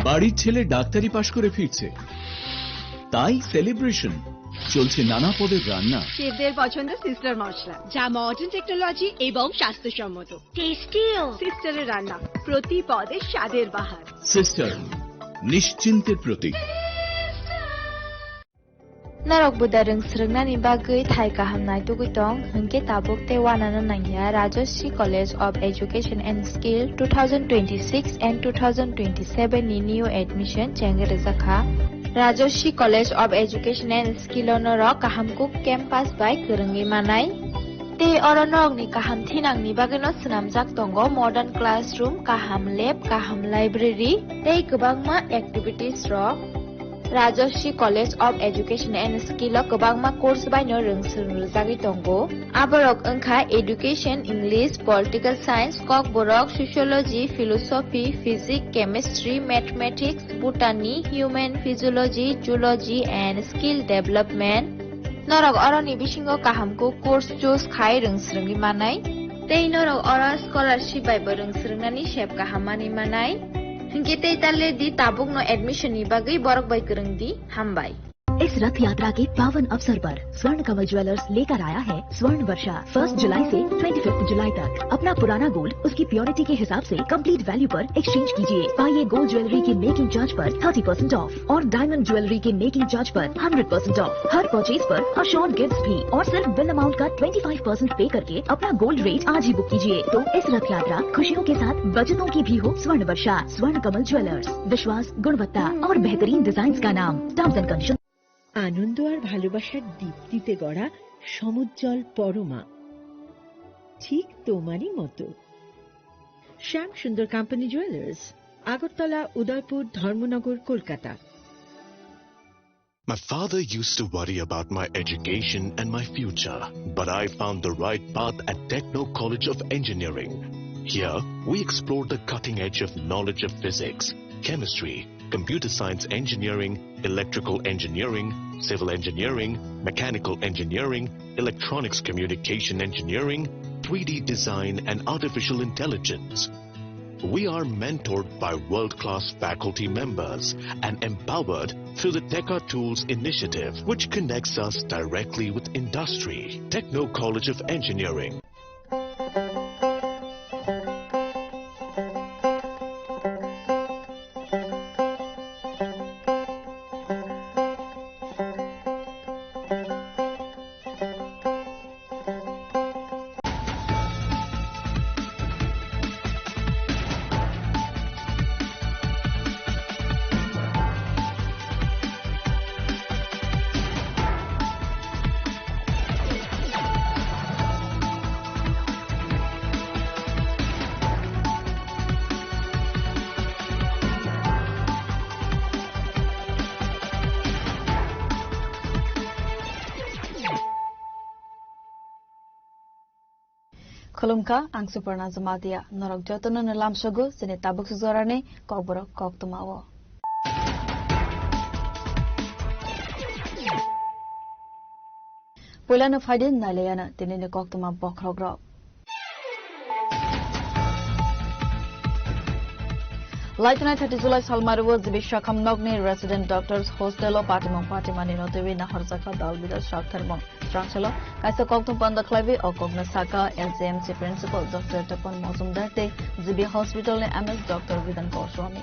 বাড়ির ছেলে ডাক্তারি পাশ করে ফিরছে, তাই সেলিব্রেশন চলছে নানা পদের রান্না। শেফদের পছন্দ সিস্টার মশলা, যা মডার্ন টেকনোলজি এবং স্বাস্থ্যসম্মত। টেস্টিও সিস্টারের রান্না, প্রতি পদে স্বাদের বাহার। Sister, নিশ্চিন্তের Pratik. Narok budareng srengna bagui thai kahamnai tugutong hingke tabuk te wanana nangya Rajashri College of Education and Skill 2026 and 2027 ni new admission chengrejakha Rajashri College of Education and Skill onorok kahamkuk campus by kerengi manai te oronorok ni kaham thinang ni bageno snamjak tongo modern classroom, kaham lab, kaham library tei kwbangma activities rok Rajashri College of Education and Skill kwbangma course baino rungsrungjagui tongo aborok wngkha Education, English, Political Science, kok borok Sociology, Philosophy, Physics, Chemistry, Mathematics, Botany, Human Physiology, Zoology and Skill Development norok oroni bisingo kahamko course choose khai rungsrungi manai tei norok ora scholarship bai rungsrungnani sep kahamani manai hingke tei talle di tabuk no admission ni bagai borok bai kereng di hambai। इस रथ यात्रा के पावन अवसर पर स्वर्ण कमल jewellers लेकर आया है स्वर्ण वर्षा। 1 जुलाई से 25 जुलाई तक अपना पुराना गोल्ड उसकी प्योरिटी के हिसाब से कंप्लीट वैल्यू पर एक्सचेंज कीजिए। पाइए गोल्ड ज्वेलरी की मेकिंग चार्ज पर 30% ऑफ और डायमंड ज्वेलरी के मेकिंग चार्ज पर 100% ऑफ। हर परचेज पर अशोर्ड गिफ्ट्स भी और सिर्फ बिल अमाउंट का 25% पे करके अपना गोल्ड रेट आज ही बुक कीजिए। तो इस रथ यात्रा खुशियों के साथ बचतों की भी हो। स्वर्ण वर्षा, स्वर्ण कमल ज्वेलर्स, विश्वास, गुणवत्ता और बेहतरीन डिजाइन का नाम। Terms and condition. আনন্দ আর ভালোবাসার দীপ্তিতে গড়া সমুজ্জ্বল পরমা, ঠিক তোমারই মতো। শ্যাম সুন্দর company jewellers, Agartala, Udaipur, Dharmanagar, Kolkata. My father used to worry about my education and my future, but I found the right path at Techno College of Engineering. Here, we explored the cutting edge of knowledge of physics, chemistry, computer science engineering, electrical engineering, civil engineering, mechanical engineering, electronics communication engineering, 3D design and artificial intelligence. We are mentored by world-class faculty members and empowered through the Teka Tools initiative, which connects us directly with industry. Techno College of Engineering. Kolumka ang Suparna Zamatia norok jotono nalam sogo sini tabuk suzorane kokborok kok tumawo. Pulano faidin nalayana tinini kok tuma bokrogrok. Lieutenant 30 July Salmaru Zibishakam Nogni Resident Doctors Hostel of Patimon Patimani Notivi Naharzaka Dalbida Shaktermon Tranchelo Kaisa Koktum Panda Clavi or Kognasaka LCMC Principal Dr. Tapon Mosum Darte Zibi Hospital MS Dr. Vidan Goswami.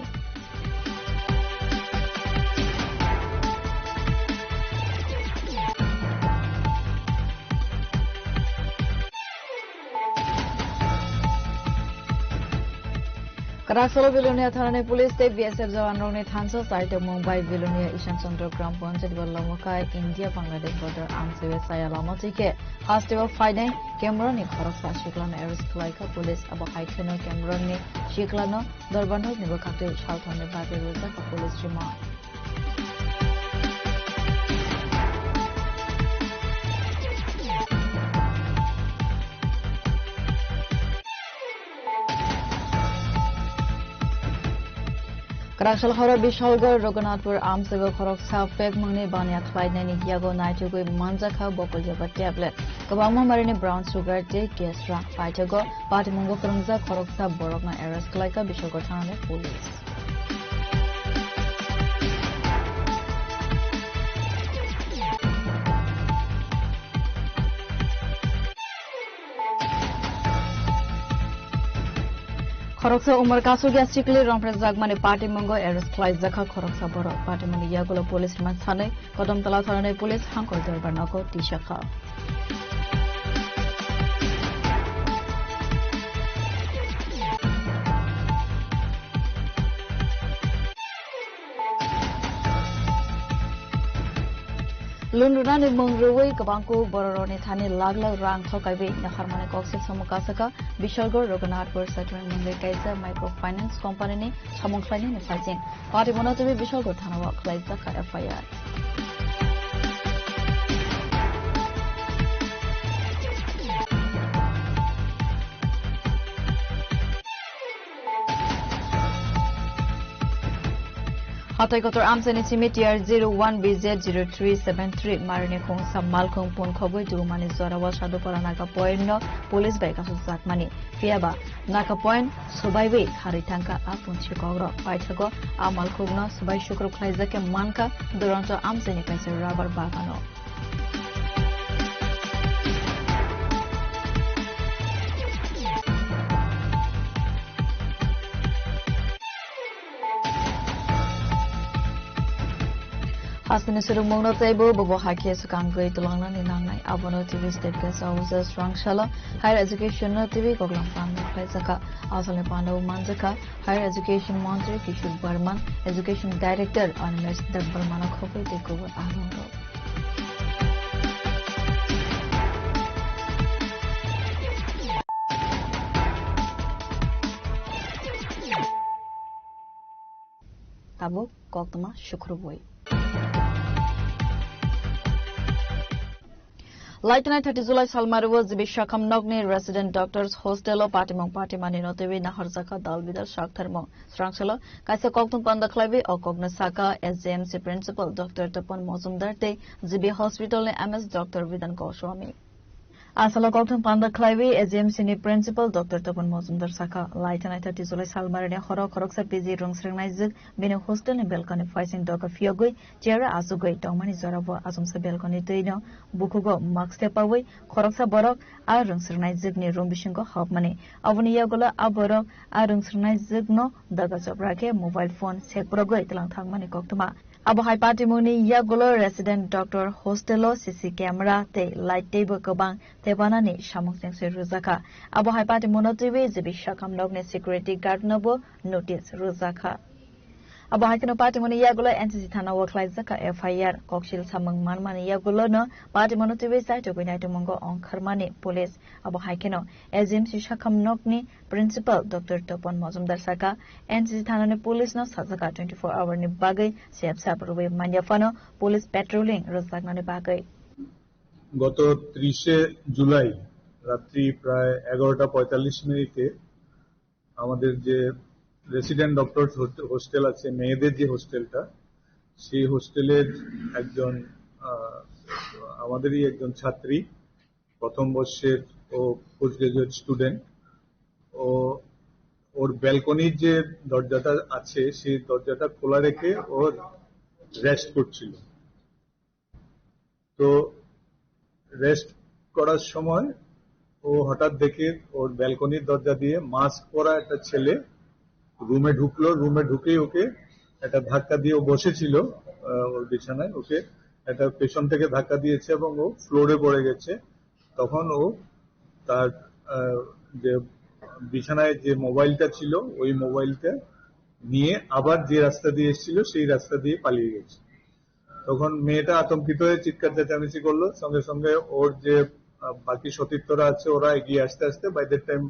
Karaksala Vilonia Thane Police State BSF Jawanrongni Thansa Site Mumbai Vilonia Ishan Chandra Gram Panchayat Balamukai India Bangladesh border Amsiwe Sayalama Tike Hostile Fighting Camera ni Kharaksa Shiklano Aris Klaika Police Aba Haikeno Camera ni Shiklano Darbanok ni Bakate Shalthane Bate Rosa Police Jima Karaksal Hora Bishalgar Raghunathpur Amsago Khoroksa Fek Mangni Banya Thlainani Yago Naitugui Manjaka Bokol Jaba Tablet Kabama Marini Brown Sugar J Kesra Paitago Patimungo Krungza Khoroksa Borokna Ares Klaika Bishalgar Thane Police খরকসা উমর কাসুগিয়া সিকলি রংপ্রেস জাগমানি party মঙ্গ arrest ফ্লাই জাখা খরকসা বড় পার্টি মানি ইয়াগুলো পুলিশ মান সানে কদমতলা থানায় পুলিশ হাঙ্কর দরবার knock টিশাখা Lunrunani Mungruwi Kabangku Bororoni Thani Lagla Rang Thokaibi Naharmane Kokse Samukasaka Bishalgor Roganatpur Settlement Mumbai Kaisa Microfinance Company ni Samungklani ni Fajin Party Monotobi Bishalgor Thanawa Klaizaka FIR Hataikotor Amsani Cimetière 01BZ0373 Marine Khong Sammalkhong Pon Khoboi Durumani Zorawa Shadupara Naka Point no Police by Kasu Zakmani Fiaba Naka Point Subaiwe Haritangka Apun Chikogro Paithago Amalkhong no Subai Shukru Klaizake Manka Duranto Amsani Kaisa Rubber Bagano Hasbin Suru Mono Table, Bobo Haki Sukangway to Longland in Nangai, Abono TV State Guest Officer Strong Shala, Higher Education TV, Goglam Panda Plaizaka, Asale Panda Manzaka, Higher Education Montre, Kishur Burman, Education Director, Honest Dabbalmana Kope, Takeover Arondo. Tabo, Koktama, Shukruboy. Lieutenant 30 July Salmaru Zibi Shakam Nogni Resident Doctors Hostel Patimong Patimani Notevi Naharzaka Dalbidar Shaktharmo Strangshala Kaisa Koktun Panda Klabi or Kognasaka SJMC Principal Dr. Tapan Mozumdarte Zibi Hospital MS Dr. Vidan Goswami Asala Koktun Panda Klabi SJMC ni Principal Dr. Tapan Mozumdar Saka Lieutenant 30 July Salmaru Horo Koroksa PG Rungs Renaizik Bino Hostel in Belkani Facing Doka Fiogui Jera Azugui Tomani Zoravo Azumsa Belkani Tino Bukugo Max Tepaway Koroksa Borok Arungs Renaizik ni Rumbishingo Hopmani Avuniagola Aborok Arungs Renaizik no Daga Sobrake Mobile Phone Sekprogo Itlang Thangmani Koktuma Abo Hai Party Muni Yagulo Resident Doctor Hostelo CC Camera Te Light Table Kobang Tebanani Shamong Sengse Ruzaka Abo Hai Party Monotivi Zibi Shakam Nogne Security Guard Nobo Notice Ruzaka Abo Hai Kano Party Muni Yagulo NCC Thana Work Zaka FIR Kokshil Samang Manmani Yagulo no Party Monotivi Site to Binai Mongo on Karmani Police Abo Hai Kano SMC Shakam Nogni Principal Dr. Topon Mozumdar Saka NCC Thana Police no Sazaka 24-hour ni Bagay Siap Saprowe Manjafano Police Patrolling Ruzakna ni Bagay গত 30 জুলাই রাত্রি প্রায় 11:45 মিনিটে আমাদের যে resident doctor hostel আছে মেয়েদের যে হোস্টেলটা সেই হোস্টেলের একজন আমাদেরই একজন ছাত্রী প্রথম বর্ষের ও পোস্ট গ্রাজুয়েট স্টুডেন্ট ও ওর ব্যালকনির যে দরজাটা আছে সেই দরজাটা খোলা রেখে ওর রেস্ট করছিল তো রেস্ট করার সময় ও হঠাৎ দেখে ওর ব্যালকনির দরজা দিয়ে মাস্ক পরা একটা ছেলে রুমে ঢুকলো রুমে ঢুকেই ওকে একটা ধাক্কা দিয়ে ও বসেছিল ওর বিছানায় ওকে একটা পেছন থেকে ধাক্কা দিয়েছে এবং ও ফ্লোরে পড়ে গেছে তখন ও তার যে বিছানায় যে মোবাইলটা ছিল ওই মোবাইলটা নিয়ে আবার যে রাস্তা দিয়ে এসেছিল সেই রাস্তা দিয়ে পালিয়ে গেছে তখন মেয়েটা আতঙ্কিত হয়ে চিৎকার চেঁচামেচি করলো সঙ্গে সঙ্গে ওর যে বাকি সতীর্থরা আছে ওরা এগিয়ে আসতে আসতে বাই দ্যাট টাইম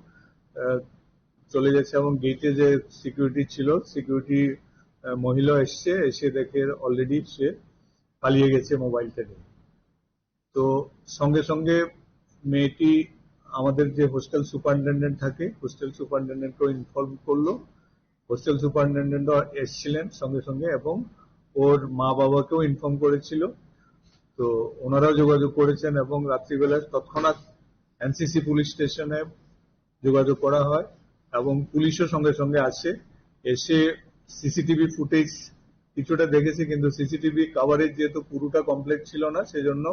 চলে গেছে এবং গেটে যে সিকিউরিটি ছিল সিকিউরিটি মহিলা এসে দেখে অলরেডি সে পালিয়ে গেছে মোবাইলটা নিয়ে তো সঙ্গে সঙ্গে মেয়েটি আমাদের যে হোস্টেল সুপারিনটেন্ডেন্ট থাকে হোস্টেল সুপারিনটেন্ডেন্টকেও ইনফর্ম করলো হোস্টেল সুপারিনটেন্ডেন্টও এসেছিলেন সঙ্গে সঙ্গে এবং ওর মা বাবাকেও ইনফর্ম করেছিল তো ওনারাও যোগাযোগ করেছেন এবং রাত্রিবেলা তৎক্ষণাৎ এনসিসি পুলিশ স্টেশনে যোগাযোগ করা হয় এবং পুলিশও সঙ্গে সঙ্গে আসে এসে সিসিটিভি ফুটেজ কিছুটা দেখেছে কিন্তু সিসিটিভি কভারেজ যেহেতু পুরোটা কমপ্লিট ছিল না সেজন্য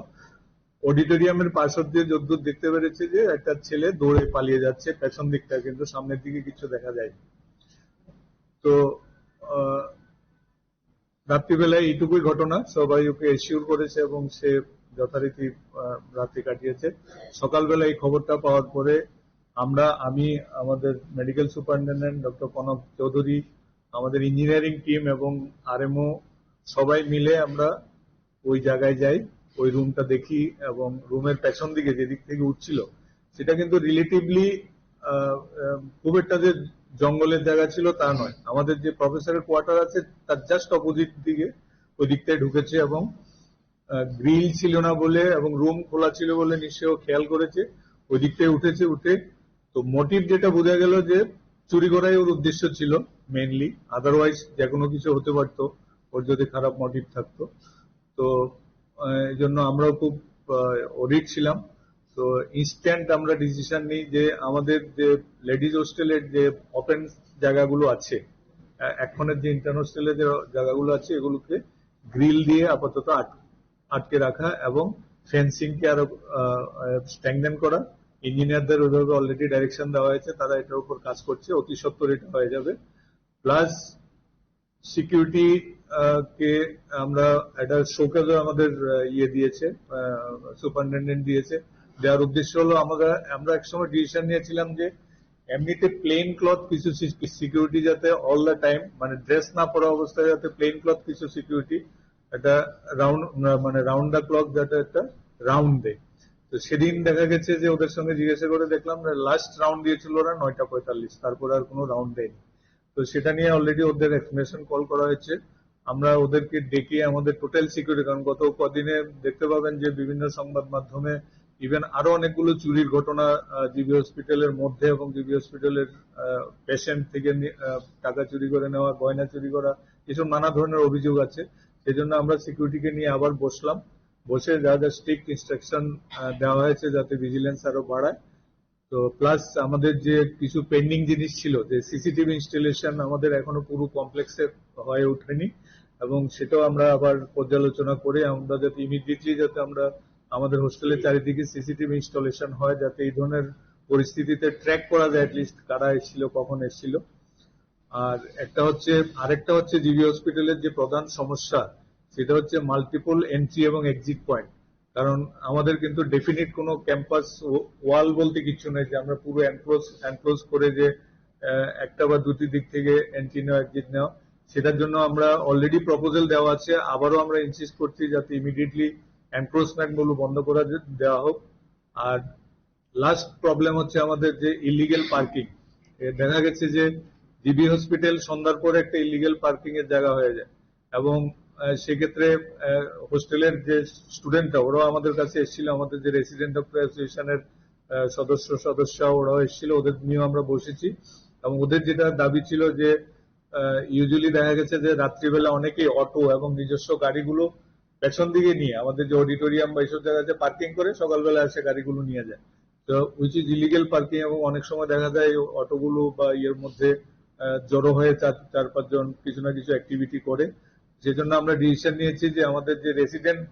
অডিটোরিয়ামের পাশ দিয়ে যদ্দূর দেখতে পেরেছে যে একটা ছেলে দৌড়ে পালিয়ে যাচ্ছে পেছন দিকটা, কিন্তু সামনের দিকে কিছু দেখা যায়। তো রাত্রিবেলায় এইটুকুই ঘটনা, সবাই ওকে এসিউর করেছে এবং সে যথারীতি রাত্রি কাটিয়েছে। সকালবেলা এই খবরটা পাওয়ার পরে আমি আমাদের medical superintendent doctor Pranab Chowdhury, আমাদের ইঞ্জিনিয়ারিং টিম এবং আরএমও সবাই মিলে আমরা ওই জায়গায় যাই, ওই রুমটা দেখি এবং রুমের পেছন দিকে যেদিক থেকে উঠছিল সেটা কিন্তু রিলেটিভলি খুব একটা যে জঙ্গলের জায়গা ছিল তা নয়। আমাদের যে প্রফেসরের কোয়ার্টার আছে তার জাস্ট অপোজিট দিকে ওই দিকটায় ঢুকেছে এবং গ্রিল ছিল না বলে এবং রুম খোলা ছিল বলে নিশ্চয়ই খেয়াল করেছে, ওই দিকটায় উঠেছে। উঠে তো মোটিভ যেটা বোঝা গেল যে চুরি করাই ওর উদ্দেশ্য ছিল মেইনলি, আদারওয়াইজ যে কোনো কিছু হতে পারতো ওর যদি খারাপ মোটিভ থাকতো। তো এই জন্য আমরাও খুব অডিট ছিলাম। তো ইনস্ট্যান্ট আমরা ডিসিশন নিই যে আমাদের যে লেডিজ হোস্টেলের যে ওপেন জায়গাগুলো আছে, এখনের যে ইন্টার্ন হোস্টেলের যে জায়গাগুলো আছে এগুলোকে গ্রিল দিয়ে আপাতত আটকে রাখা এবং ফেন্সিংকে আরো স্ট্রেংথেন করা। ইঞ্জিনিয়ারদের ওইভাবে অলরেডি ডাইরেকশন দেওয়া হয়েছে, তারা এটার উপর কাজ করছে, অতি সত্বর এটা হয়ে যাবে। প্লাস সিকিউরিটি কে আমরা একটা শোকেজও আমাদের দিয়েছে, সুপারিনটেন্ডেন্ট দিয়েছে। যার উদ্দেশ্য হলো আমরা একসময় ডিসিশন নিয়েছিলাম যে এমনিতে প্লেন ক্লথ কিছু সিকিউরিটি যাতে অল দ্য টাইম, মানে ড্রেস না পরা অবস্থায় যাতে প্লেন ক্লথ কিছু সিকিউরিটি একটা রাউন্ড দ্য ক্লক যাতে একটা রাউন্ড দেয়। তো সেদিন দেখা গেছে যে ওদের সঙ্গে জিজ্ঞাসা করে দেখলাম লাস্ট রাউন্ড দিয়েছিল ওরা 9:45, তারপরে আর কোনো রাউন্ড দেয়নি। তো সেটা নিয়ে অলরেডি ওদের এক্সপ্লেনেশন কল করা হয়েছে। আমরা ওদেরকে ডেকে আমাদের টোটাল সিকিউরিটি, কারণ গত কদিনে দেখতে পাবেন যে বিভিন্ন সংবাদ মাধ্যমে ইভেন আরো অনেকগুলো চুরির ঘটনা জিবি হসপিটালের মধ্যে এবং জিবি হসপিটালের পেশেন্ট থেকে টাকা চুরি করে নেওয়া, গয়না চুরি করা, এসব নানা ধরনের অভিযোগ আছে। সেই জন্য আমরা সিকিউরিটিকে নিয়ে আবার বসলাম, বসে যা যা স্ট্রিক্ট ইনস্ট্রাকশন দেওয়া হয়েছে যাতে ভিজিলেন্স আরো বাড়ায়। তো প্লাস আমাদের যে কিছু পেন্ডিং জিনিস ছিল, যে সিসিটিভি ইনস্টলেশন আমাদের এখনো পুরো কমপ্লেক্সে হয়ে ওঠেনি এবং সেটাও আমরা আবার পর্যালোচনা করে আমরা যাতে ইমিডিয়েটলি যাতে আমরা আমাদের হোস্টেলের চারিদিকে সিসিটিভি ইনস্টলেশন হয়, যাতে এই ধরনের পরিস্থিতিতে ট্র্যাক করা যায় অ্যাটলিস্ট কারা এসেছিল, কখন এসেছিল। আর আরেকটা হচ্ছে জিবি হসপিটালের যে প্রধান সমস্যা সেটা হচ্ছে মাল্টিপল এন্ট্রি এবং এক্সিট পয়েন্ট। কারণ আমাদের কিন্তু ডেফিনিট কোনো ক্যাম্পাস ওয়াল বলতে কিছু নেই যে আমরা পুরো এনক্লোজ করে যে একটা বা দুটি দিক থেকে এন্ট্রি নেওয়া এক্সিট নেওয়া। সেটার জন্য আমরা অলরেডি প্রপোজাল দেওয়া আছে, আবারও আমরা ইনসিস্ট করছি যাতে ইমিডিয়েটলি এনক্রোচমেন্ট গুলো বন্ধ করে দেওয়া হোক। আর লাস্ট প্রবলেম হচ্ছে আমাদের যে ইলিগেল পার্কিং। দেখা গেছে যে জিবি হসপিটাল সন্ধ্যার পরে একটা ইলিগেল পার্কিং এর জায়গা হয়ে যায় এবং সেক্ষেত্রে হোস্টেলের যে স্টুডেন্টরা ওরাও আমাদের কাছে এসেছিল, আমাদের যে রেসিডেন্ট ডক্টর অ্যাসোসিয়েশনের সদস্য ওরাও এসেছিল, ওদের নিয়েও আমরা বসেছি এবং ওদের যেটা দাবি ছিল যে ইউজুয়ালি দেখা গেছে যে রাত্রিবেলা অনেকেই অটো এবং নিজস্ব গাড়িগুলো পেছন দিকে নিয়ে আমাদের যে অডিটোরিয়াম বা এইসব জায়গাতে পার্কিং করে সকালবেলা এসে গাড়িগুলো নিয়ে যায়, তো উইচ ইজ ইলিগেল পার্কিং। এবং অনেক সময় দেখা যায় অটোগুলো বা ইয়ের মধ্যে জড়ো হয়ে 4-5 জন কিছু না কিছু অ্যাক্টিভিটি করে। সেজন্য আমরা ডিসিশন নিয়েছি যে আমাদের যে রেসিডেন্ট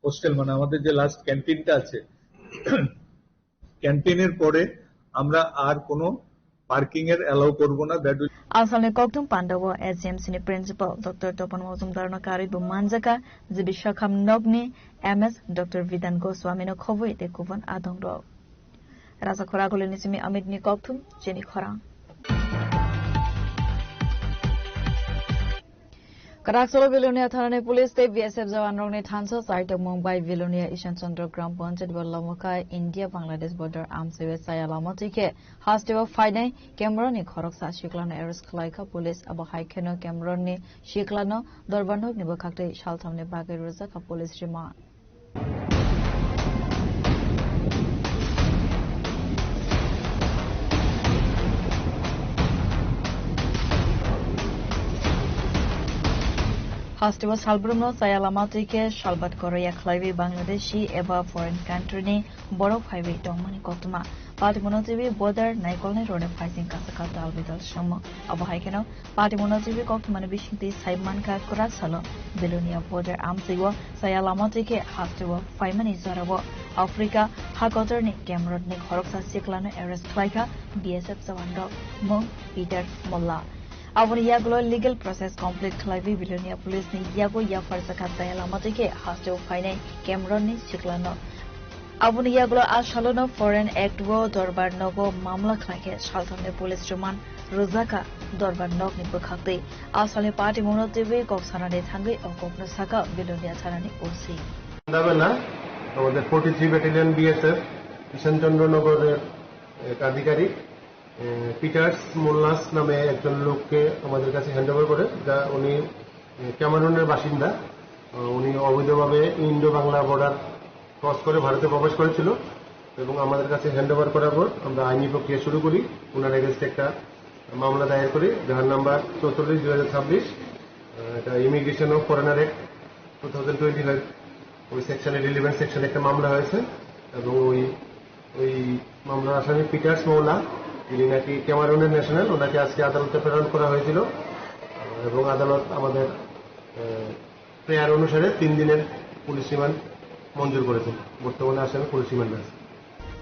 হোস্টেল, মানে আমাদের যে লাস্ট ক্যান্টিনটা আছে, ক্যান্টিনের পরে আমরা আর কোনো পার্কিং এর অ্যালাউ করব না। Asalni koktum Pandawa SMC ni principal Dr. Topan Mozumdar na kari bu manjaka jibi shakham nogni MS Dr. Vidan Goswami no khoboi te kuvan adong ro. Rasa khora gole ni simi Amit ni koktum jeni khora. Karaksolo Vilonia Thane Police te BSF Jawan rong ni thanso site Mumbai Vilonia Ishan Chandra Gram Panchayat Balamokai India Bangladesh border arms we sayalama tike hasteva fainai camera ni khorok sa shiklano arrest khlaika police abo haikeno camera ni shiklano dorbanhok ni bakhakte shalthamne bagai roza ka police remand हास्टेबो सालब्रमनो सायालामातिके सालबात करया खलाइबे बांलादेशी एबा foreign कान्ट्रीनि बरो फाइबे दंमानि कतमा पार्टीमनोजिबि border नाइकलनि रोने फाइसिं Casca दालबिदल सम अबहायकेनो पार्टीमनोजिबि कतमानि बिसिंति साइमानका कुराक सालो Belonia border आमसिगो सायालामातिके हास्टेबो फाइमानि जराबो अफ्रीका हागतरनि कैमरननि खरकसा सिक्लानो एरेस्ट खलाइका बीएसएफ जवानदो मुं Peter Molla Aboni yagulo legal process complete khalaibi bilonia police ni yago ya farsa khatta alamati hasto fainai Cameron ni siklano Aboni yagulo ashalono foreign act wo dorbar nogo mamla khlake shalthane police roman rozaka dorbar nog ni bukhakte asale party monotibe koksana de thangai okopna saka bilonia thanani osi দাবেলা আমাদের 43 battalion BSF কিষানচন্দ্রনগরের এক আধিকারিক Peter's মোল্লাস নামে একজন লোককে আমাদের কাছে handover করে যা উনি ক্যামেরুনের বাসিন্দা উনি অবৈধভাবে ইন্দো বাংলা বর্ডার ক্রস করে ভারতে প্রবেশ করেছিল এবং আমাদের কাছে হ্যান্ডওভার করার পর আমরা আইনি প্রক্রিয়া শুরু করি ওনার এগেইনস্টে একটা মামলা দায়ের করি যার নাম্বার 44/2026 এটা ইমিগ্রেশন ও ফরেনার অ্যাক্ট 2025 ওই সেকশনে রিলেভেন্ট সেকশনে একটা মামলা হয়েছে এবং ওই মামলার আসামি পিটার্স মোল্লা যিনি নাকি ক্যামেরুনের ন্যাশনাল ওনাকে আজকে আদালতে প্রেরণ করা হয়েছিল এবং আদালত আমাদের প্রেয়ার অনুসারে 3 দিনের পুলিশ রিমান্ড মঞ্জুর করেছেন বর্তমানে আসামি পুলিশ রিমান্ডে আছে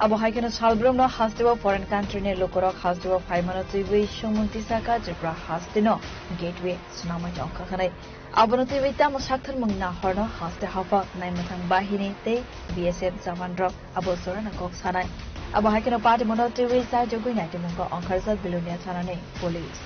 Abohaikeno salbromno hastebo foreign country ne lokorok hastebo faimano tibui shomunti saka jebra hastino gateway sunamai jongka khanai abono tibui tam sakthar mungna horno haste hafa naimathang bahini te BSF jamandro abosorana kok sanai Abohaikeno party mono tibui sa jogui nai timungko ongkharsat bilonia sanane police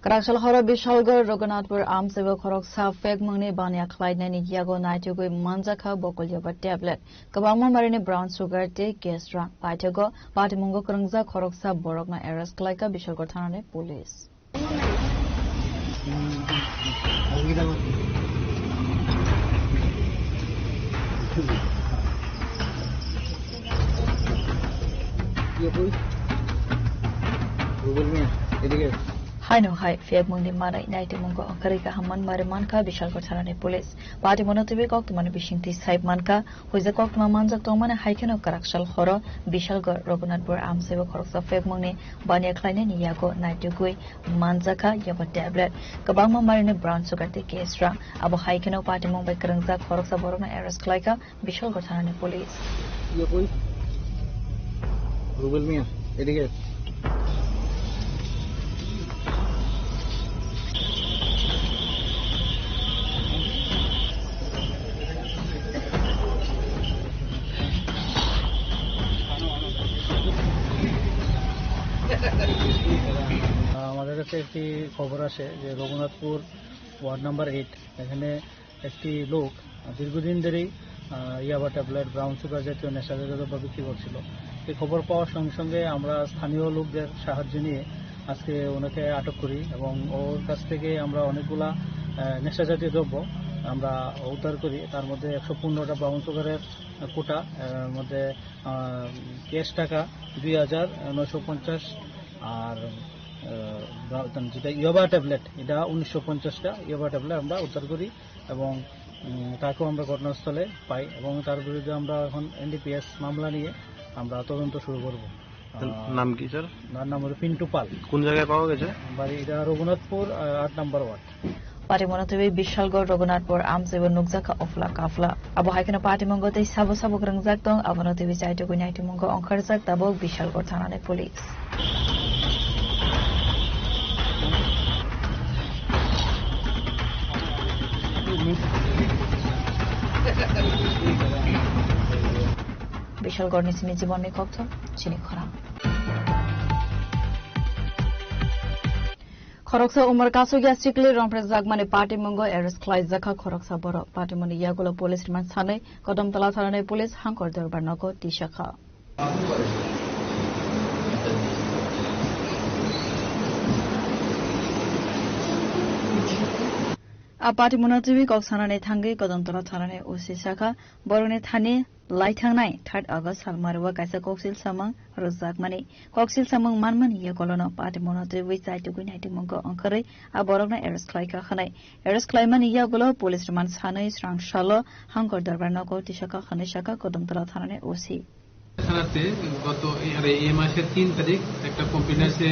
Karakshal horo bishalgor Raghunathpur amsebo khorok sa fek mangni banya khlaidnani yago naitugoi manjakha bokolyoba tablet kabangma marini brown sugar te gestra paitego patimungo krangja khorok sa borokna arrest klaika bishalgor thanane police Hai no hai fek mungni marai naiti mungo karika hamman mare manka bishal kortharane police party monotibe kok tumane bishingti saib manka hoiza kok tuma manjak tomane haikeno karakshal horo bishal gor Raghunathpur amsebo khoroksa fek mungni bania khlaine niyago naitugui manjaka yaba tablet kabangma marine brown sugar te kesra abo haikeno party mumbai karangja khoroksa borona arrest klaika bishal kortharane police yoi rubel mia edige আমাদের কাছে একটি খবর আসে যে Raghunathpur ward number 8 এখানে একটি লোক দীর্ঘদিন ধরেই ইয়াবা ট্যাবলেট ব্রাউন সুগার জাতীয় নেশাজাতীয় দ্রব্য বিক্রি করছিল এই খবর পাওয়ার সঙ্গে সঙ্গে আমরা স্থানীয় লোকদের সাহায্য নিয়ে আজকে ওনাকে আটক করি এবং ওর কাছ থেকে আমরা অনেকগুলা নেশাজাতীয় দ্রব্য আমরা উদ্ধার করি তার মধ্যে 115টা ব্রাউন সুগারের কোটা মধ্যে ক্যাশ টাকা 2950 আর যেটা ইয়াবা ট্যাবলেট এটা 1950টা ইয়াবা ট্যাবলেট আমরা উদ্ধার করি এবং তাকেও আমরা ঘটনাস্থলে পাই এবং তার বিরুদ্ধে আমরা এখন এনডিপিএস মামলা নিয়ে আমরা তদন্ত শুরু করব নাম কি স্যার তার নাম হলো পিন্টু পাল কোন জায়গায় পাওয়া গেছে বাড়ি এটা রঘুনাথপুর 8 নম্বর word Party monotibe bishalgor Raghunathpur amsebo nukjaka ofla kafla abo haikena party mongote sabo sabo krangjak tong abonotibe chaito gunaiti mongo ongkharjak tabok bishalgor thanane police bishalgor nismi জীবন নিকথ চিনি খরা খরকসা উমর কাসুগিয়া সিকলি রংপ্রেস জাগমানি পার্টি মঙ্গ এরেস খ্লাই জাখা খরকসা বড় পার্টি মনি ইয়াগুলো পুলিশ রিমান্ড সাनै কদমতলা থানায় পুলিশ হাঙ্কর দরবার নগো টিশাখা पार्टी मुनातिबी कक्सानानै थांगै कदमतला थानानै ओसि शाखा बरने थाने लाइथांनाय 3 अगस्त सालमारवा काइसा कक्सिल सामंग रजाकमानि कक्सिल सामंग मानमानि यगलनो पार्टी मुनातिबी चाइटुगै नाइटिमंग अंखरै आ बरगना एरेस्ट खालायखा खानाय एरेस्ट खालायमानि यगलो पुलिस रिमान्ड सानै स्रांशालो हांकर दरबार नगो टिशाखा खानै शाखा कदमतला थानानै ओसि থানাতে গত এই মাসের 3 তারিখ একটা কমপ্লেন আছে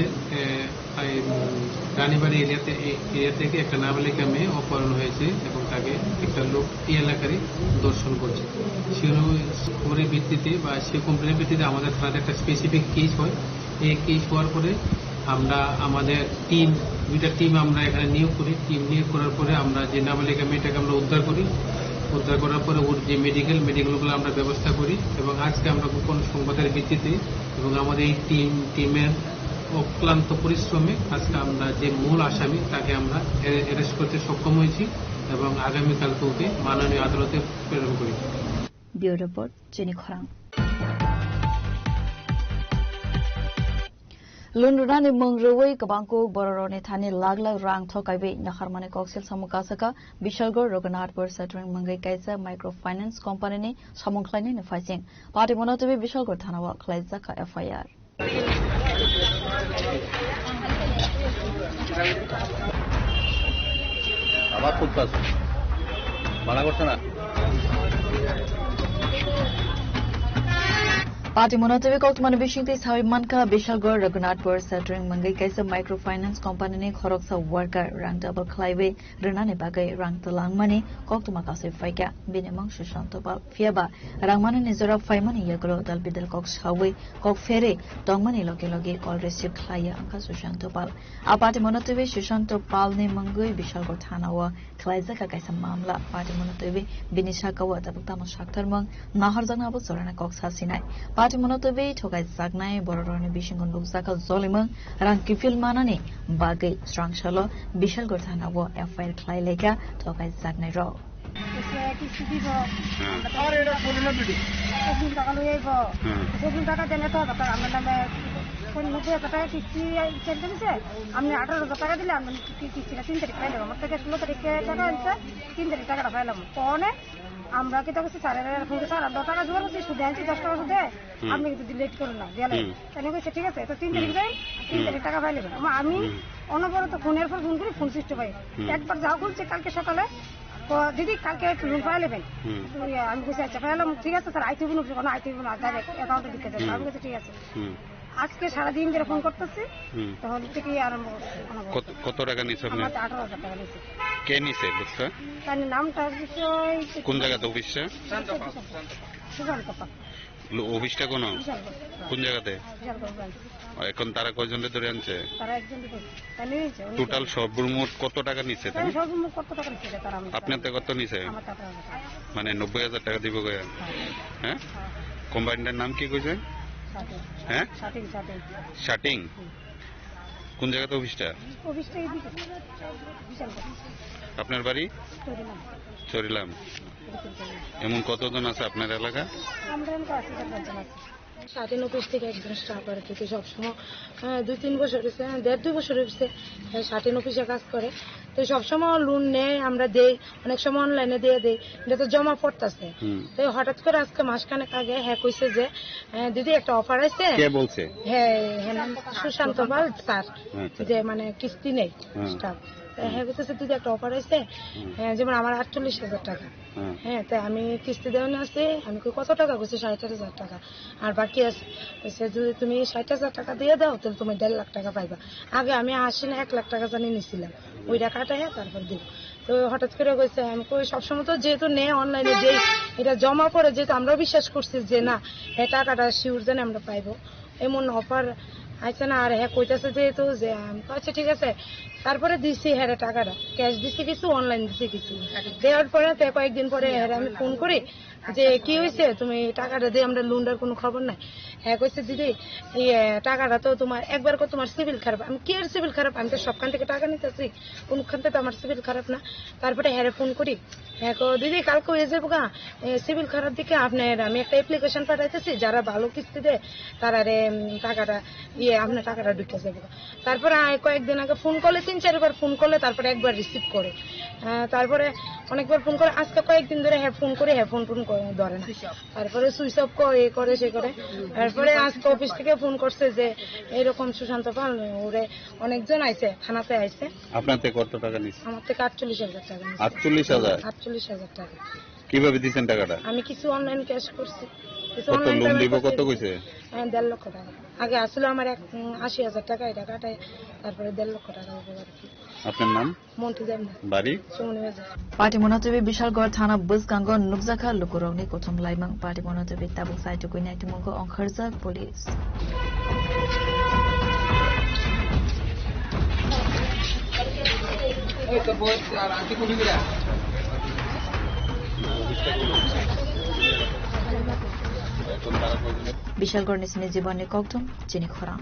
রানীবাড়ি এরিয়া থেকে একটা নাবালিকা মেয়ে অপহরণ হয়েছে এবং তাকে একটা লোক এই এলাকারই দর্শন করছে সেই খবরের ভিত্তিতে বা সেই কমপ্লেনের ভিত্তিতে আমাদের থানাতে একটা স্পেসিফিক কেস হয় এই কেস হওয়ার পরে আমরা আমাদের দুইটা টিম আমরা এখানে নিয়োগ করি টিম নিয়োগ করার পরে আমরা যে নাবালিকা মেয়েটাকে আমরা উদ্ধার করার পরে ওর যে মেডিকেলগুলো আমরা ব্যবস্থা করি এবং আজকে আমরা গোপন সংবাদের ভিত্তিতে এবং আমাদের এই টিমের অক্লান্ত পরিশ্রমে আজকে আমরা যে মূল আসামি তাকে আমরা অ্যারেস্ট করতে সক্ষম হয়েছি এবং আগামীকালকে ওকে মাননীয় আদালতে প্রেরণ করি। Bureau report Jeni Khorang. लुनरुनानि मंगरुवै गोबांको बररनि थानि लाख लाख रां थकाइबै नाखारमाने कक्सिल सामुकासका बिशालगढ़ रघुनाथपुर सेटरिं मंगै काइसा माइक्रो फाइनेंस कंपनीनि सामुखलायनि नफाइसिं पार्टी मनतबि बिशालगढ़ थानावा खलाइजाखा एफआईआर আবার খুলতাছ মানা করছ না पार्टी मुनातिबी कक्तमानि बिशिंगति साविमानका बिशालगढ़ रघुनाथपुर सेटरिं मंगै काइसा माइक्रो फाइनेंस कंपनीनि खरकसा वर्कार रां डबल खलाइबै रनानि बागै रां तलांगमानि कक्तमा कासै फाइका बिनेमंग सुशान्तपाल फियाबा रांमानि निजरा फाइमानि यगलो दल बिदल कक सावै कक फेरे दंगमानि लगे लगे कल रिसिभ खलाया अंका सुशान्तपाल आ पार्टी मुनातिबी सुशान्तपालनि मंगै बिशालगढ़ थानावा खलाइजाका काइसा मामला पार्टी मुनातिबी बिनिशाकावा तबक्तामा साक्थरमंग नाहरजांनाबो जराना कक सासिनाय पार्टी मनतबे ठगाय जागनाय बररनि बिशिंगन लुकजाका जलिमं रां किफिल मानानि बागै स्रांशालो बिशालगढ़ थानाव एफआईआर खलायलेका ठगाय जागनाय र আমি 18,000 টাকা দিলে আমি কিস্তিটা 3 তারিখ পাইলাম আমার থেকে 16 তারিখে টাকা আনছে 3 তারিখ টাকাটা পাইলাম পরে আমরা কি তখন স্যারের ফোন করে স্যার আমরা টাকা জোগাড় করছি সুদে আনছি 10 টাকা সুদে আপনি কিন্তু লেট করুন না দিয়ে তাহলে কইছে ঠিক আছে তো 3 তারিখ যাই 3 তারিখ টাকা পাইলেন আমি অনবরত ফোনের পর ফোন করি ফোন সিস্টেম পাই একবার যাও বলছে কালকে সকালে দিদি কালকে লোন পাই নেবেন আমি কইছি আচ্ছা পাইলাম ঠিক আছে স্যার আইতে বলুন কোনো আইতে বলুন ডাইরেক্ট অ্যাকাউন্টে ঢুকে যাবে আমি কইছি ঠিক আছে আজকে সারাদিন ধরে ফোন করতেছি তখন থেকে আরম্ভ করছি কত টাকা নিছে আপনি 18,000 টাকা নিছে কে নিছে লোকটা তার নামটা কোন জায়গাতে অফিসটা সুশান্তপাল অফিসটা কোন জায়গাতে এখন তারা কয়জনকে ধরে আনছে তারা একজন টোটাল সর্বমোট কত টাকা নিছে সর্বমোট কত টাকা নিছে তারা আপনার তো কত নিছে মানে 90,000 টাকা দিব গয়া হ্যাঁ কোম্পানিটার নাম কি কইছে হ্যাঁ শাটিং কোন জায়গাতে অফিসটা আপনার বাড়ি চরিলাম এমন কতজন আছে আপনার এলাকা শাটিং অফিস থেকে একজন স্টাফ আর কি সবসময় 2-3 বছর হয়েছে 1.5-2 বছর হয়েছে শাটিং অফিসে কাজ করে তো সবসময় লোন নেয় আমরা দেই অনেক সময় অনলাইনে দিয়ে দেই এটা তো জমা পড়তেছে তো হঠাৎ করে আজকে মাসখানেক আগে হ্যাঁ কইছে যে দিদি একটা অফার আছে কে বলছে হ্যাঁ সুশান্ত পাল স্যার যে মানে কিস্তি নেই স্টাফ হ্যাঁ বলতেছে দিদি একটা অফার আছে যেমন আমার 48,000 টাকা হ্যাঁ তাই আমি কিস্তি দেওয়া আছে আমি কত টাকা করছি 60,000 টাকা আর বাকি আছে যদি তুমি 60,000 টাকা দিয়ে দাও তাহলে তুমি 1.5 লাখ টাকা পাইবা আগে আমি 1 লাখ টাকা জানি নিছিলাম ওই টাকাটা তারপর দিব তো হঠাৎ করে কইছে আমি কই সবসময় তো যেহেতু নেই অনলাইনে যে এটা জমা করে যেহেতু আমরা বিশ্বাস করছি যে না এই টাকাটা শিওর জানি আমরা পাইবো এমন অফার আইছে না আর হ্যাঁ কইতাছে যেহেতু যে আচ্ছা ঠিক আছে তারপরে দিছি হ্যাঁ টাকাটা ক্যাশ দিছি কিছু অনলাইন দিছি কিছু দেওয়ার পরে কয়েকদিন পরে হ্যাঁ আমি ফোন করি যে কি হয়েছে তুমি টাকাটা দিয়ে আমরা লোনটার কোনো খবর নাই হ্যাঁ কইছে দিদি এই টাকাটা তো তোমার একবার করে তোমার সিভিল খারাপ আমি কি আর সিভিল খারাপ আমি তো সবখান থেকে টাকা নিতেছি কোনখান থেকে তো আমার সিভিল খারাপ না তারপরে হ্যাঁ ফোন করি হ্যাঁ দিদি কালকে হয়ে যাবো গা সিভিল খারাপ দিকে আপনার আমি একটা অ্যাপ্লিকেশন পাঠাইতেছি যারা ভালো কিস্তি দেয় তারা টাকাটা আপনার টাকাটা ঢুকে যাবে তারপরে কয়েকদিন আগে ফোন করলে 3-4 বার ফোন করলে তারপরে একবার রিসিভ করে তারপরে অনেকবার ফোন করে আজকে কয়েকদিন ধরে হ্যাঁ ফোন করে হ্যাঁ ফোন ধরে না তারপরে সুইচ অফ করে সে করে তারপরে আজকে অফিস থেকে ফোন করছে যে এরকম সুশান্ত পাল ওরে অনেকজন আইছে থানাতে আইছে আপনার থেকে কত টাকা নিছে আমার থেকে 48,000 টাকা 48,000 টাকা কিভাবে দিবেন টাকাটা আমি কিছু অনলাইন ক্যাশ করছি কিছু কত অনলাইন লোন দিব কত কইছে 1.5 লক্ষ টাকা আগে আসলে আমার 80,000 টাকা এই টাকাটাই তারপরে 1.5 লক্ষ টাকা উপর আর কি আপনার নাম মন্টু দেবনা বাড়ি সুমনি বাজার पार्टी मनोजोबे विशालगढ़ थाना बुसगांग नुकजाखा लुकुरौनि कोथम लाइमां पार्टी मनोजोबे ताबुक साइटुकुइ नाइटुमुंगो अंखरजाक पुलिस विशालगढ़ निसिनि जीवननि कक्थम चिनि खरां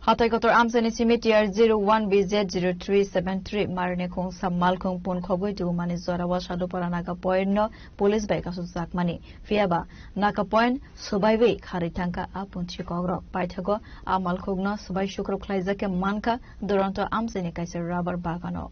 Hataykotor Amsani Cimetière 01BZ0373 Marine Kong Samalkong Pon Khogoi du Mani Zorawa Shadu Para Naka Point no Police by Kasu Zakmani Fiaba Naka Point Subaiwe Kharitangka Apun Chikogro Paithago Amalkogno Subai Shukro Klaizake Manka Duranto Amsani Kaiser Rubber Bagano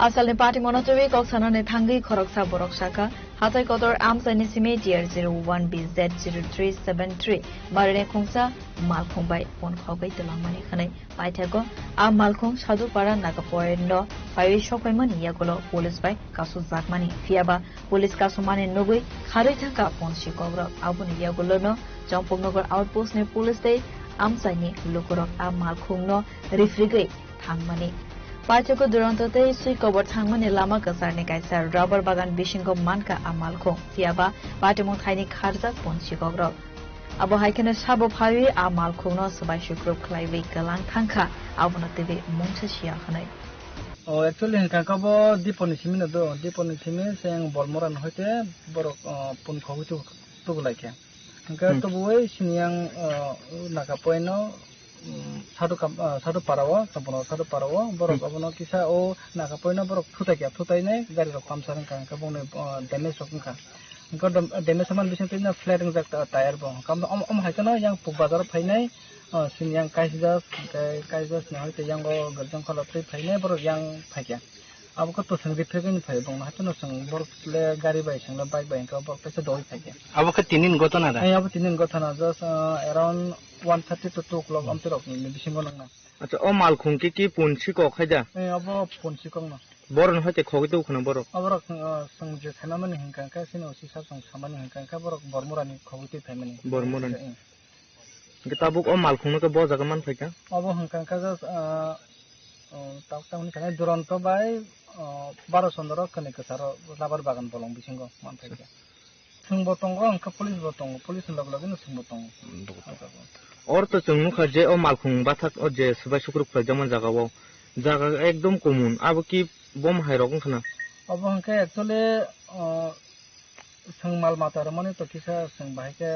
Asalni party monotobi koksanane thangi khoroksa boroksaka hatai kotor amsani cimetière 01BZ0373 marine khungsa malkhungbai pon khogai telangmani khanai paithago a malkhung sadu para naga poendo pai shokwaimani yagulo police bai kasu zakmani fiaba police kasumani nogoi khari thaka pon shikogro abuni yagulo no jampongnogar outpost ne police dei amsani lokorok a malkhungno refrigate thangmani Paithago Durantote Sui Cover Thangmani Lama Kasarni Kaisar Rubber Bagan Bishingo Manka Amalko Fiaba Patimon Tiny Kharza Pon Shikogro Abo Haikene Sabo Pavi Amalko no Subai Shukro Klaive Galang Tanka Abono TV Moncha Shia Hanai actually Kankabo Diponi Simino do Diponi Simin saying Bolmoran Hote Borok Pon Kohutu to like him. To boy Sinyang Nakapoino Satu parawa, sampuno satu parawa, borok abono kisa o nakapoina borok thutai nai gari rok pamsaran kan kabong damage rok kan engko damage saman bising tina flat jak tire bo kam om haitano yang pubazar phainai sin yang kaisjas ne hoite yang go garjang khala tri phainai borok yang phaikya abo ko to sangri phegen phai bong hatano sang borok le gari bai sangla bike bai ka borok pesa doi phaikya abo ka tinin gotana da abo tinin gotana just around 1:30 to 2 o'clock am terok ni bisingo nangna acha o malkhung ki punchi ko khaida abo punchi kong na boron hote khogi to khana borok aborok sangje khana mani hingkan ka sino sisa sang samani hingkan ka borok bormurani khogi thaimani bormurani kitabuk o malkhung ko bo jaga man phaika abo hingkan ka tak ni kana duranto bai 12 kane ka saro labar bagan bolong bisingo man phaika Sungbotongo angka police log no sungbotongo और तो चंगनु खजे ओ मालखुंग बाथक ओ जे सुबह शुक्र फजमन जगावो जागा एकदम common अब की बम हाइरगन खना अब हंके एक्चुअली संग माल मातार माने तो किसा संग बाइके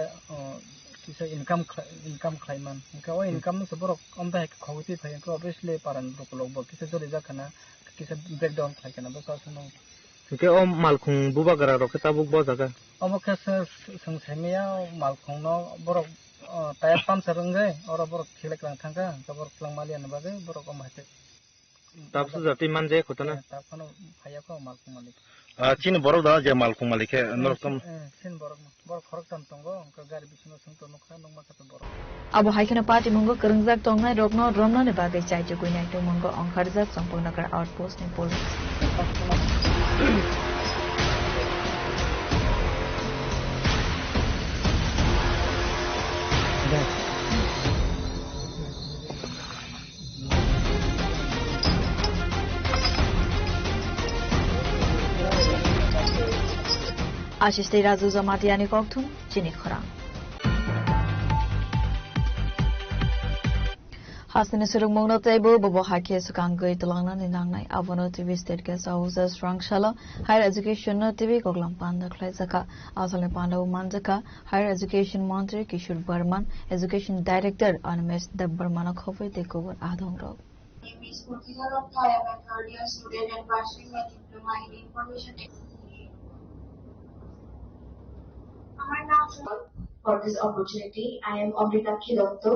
किसा इनकम खाइमान हंके ओ इनकम न सबरो कम दा खगति थाय को ऑब्वियसली पारन लोग किसा जले जाखना किसा ब्रेकडाउन थायना बस आसनो के ओ मालखुंग बुबागरा रखता बुक बो जागा अब केस संग सेमिया मालखुंग न बरो टायर पंप सरंगे और बर खिलक रंग थांगा कबर क्लंग मालियान बागे बर कम हाते তাপসু জাতি মান যে কতনা তাপখানো ভাইয়াকো মালকুম মালিক চিন বড় দা যে মালকুম মালিকে নরকম চিন বড় খরক টানতঙ্গ অঙ্ক গাড়ি বিছুনো সং তনখা নংমা খাতে বড় abo haikena party mungo kerungjak tongnai rokno romna ne bagai chaijo kuinai to mungo ongkharjak sampurnakar outpost ni police Ashish Razu Zamatiani Kokthum, Chini Khorang. Hasni Surung Mongno Table, Bobo Haki Sukangai, Talana, Ninangai, Avono TV State Guest Houses, Rangshala, Higher Education No TV, Goglam Panda, Klaisaka, Asale Panda Manzaka, Higher Education Montre, Kishur Burman, Education Director, Animes, the Burmana Coffee, Takeover, Adong Road. My name is Murtila Rapta. I am a third-year student and pursuing my diploma in information technology. For this opportunity, I am Amrita Kidotto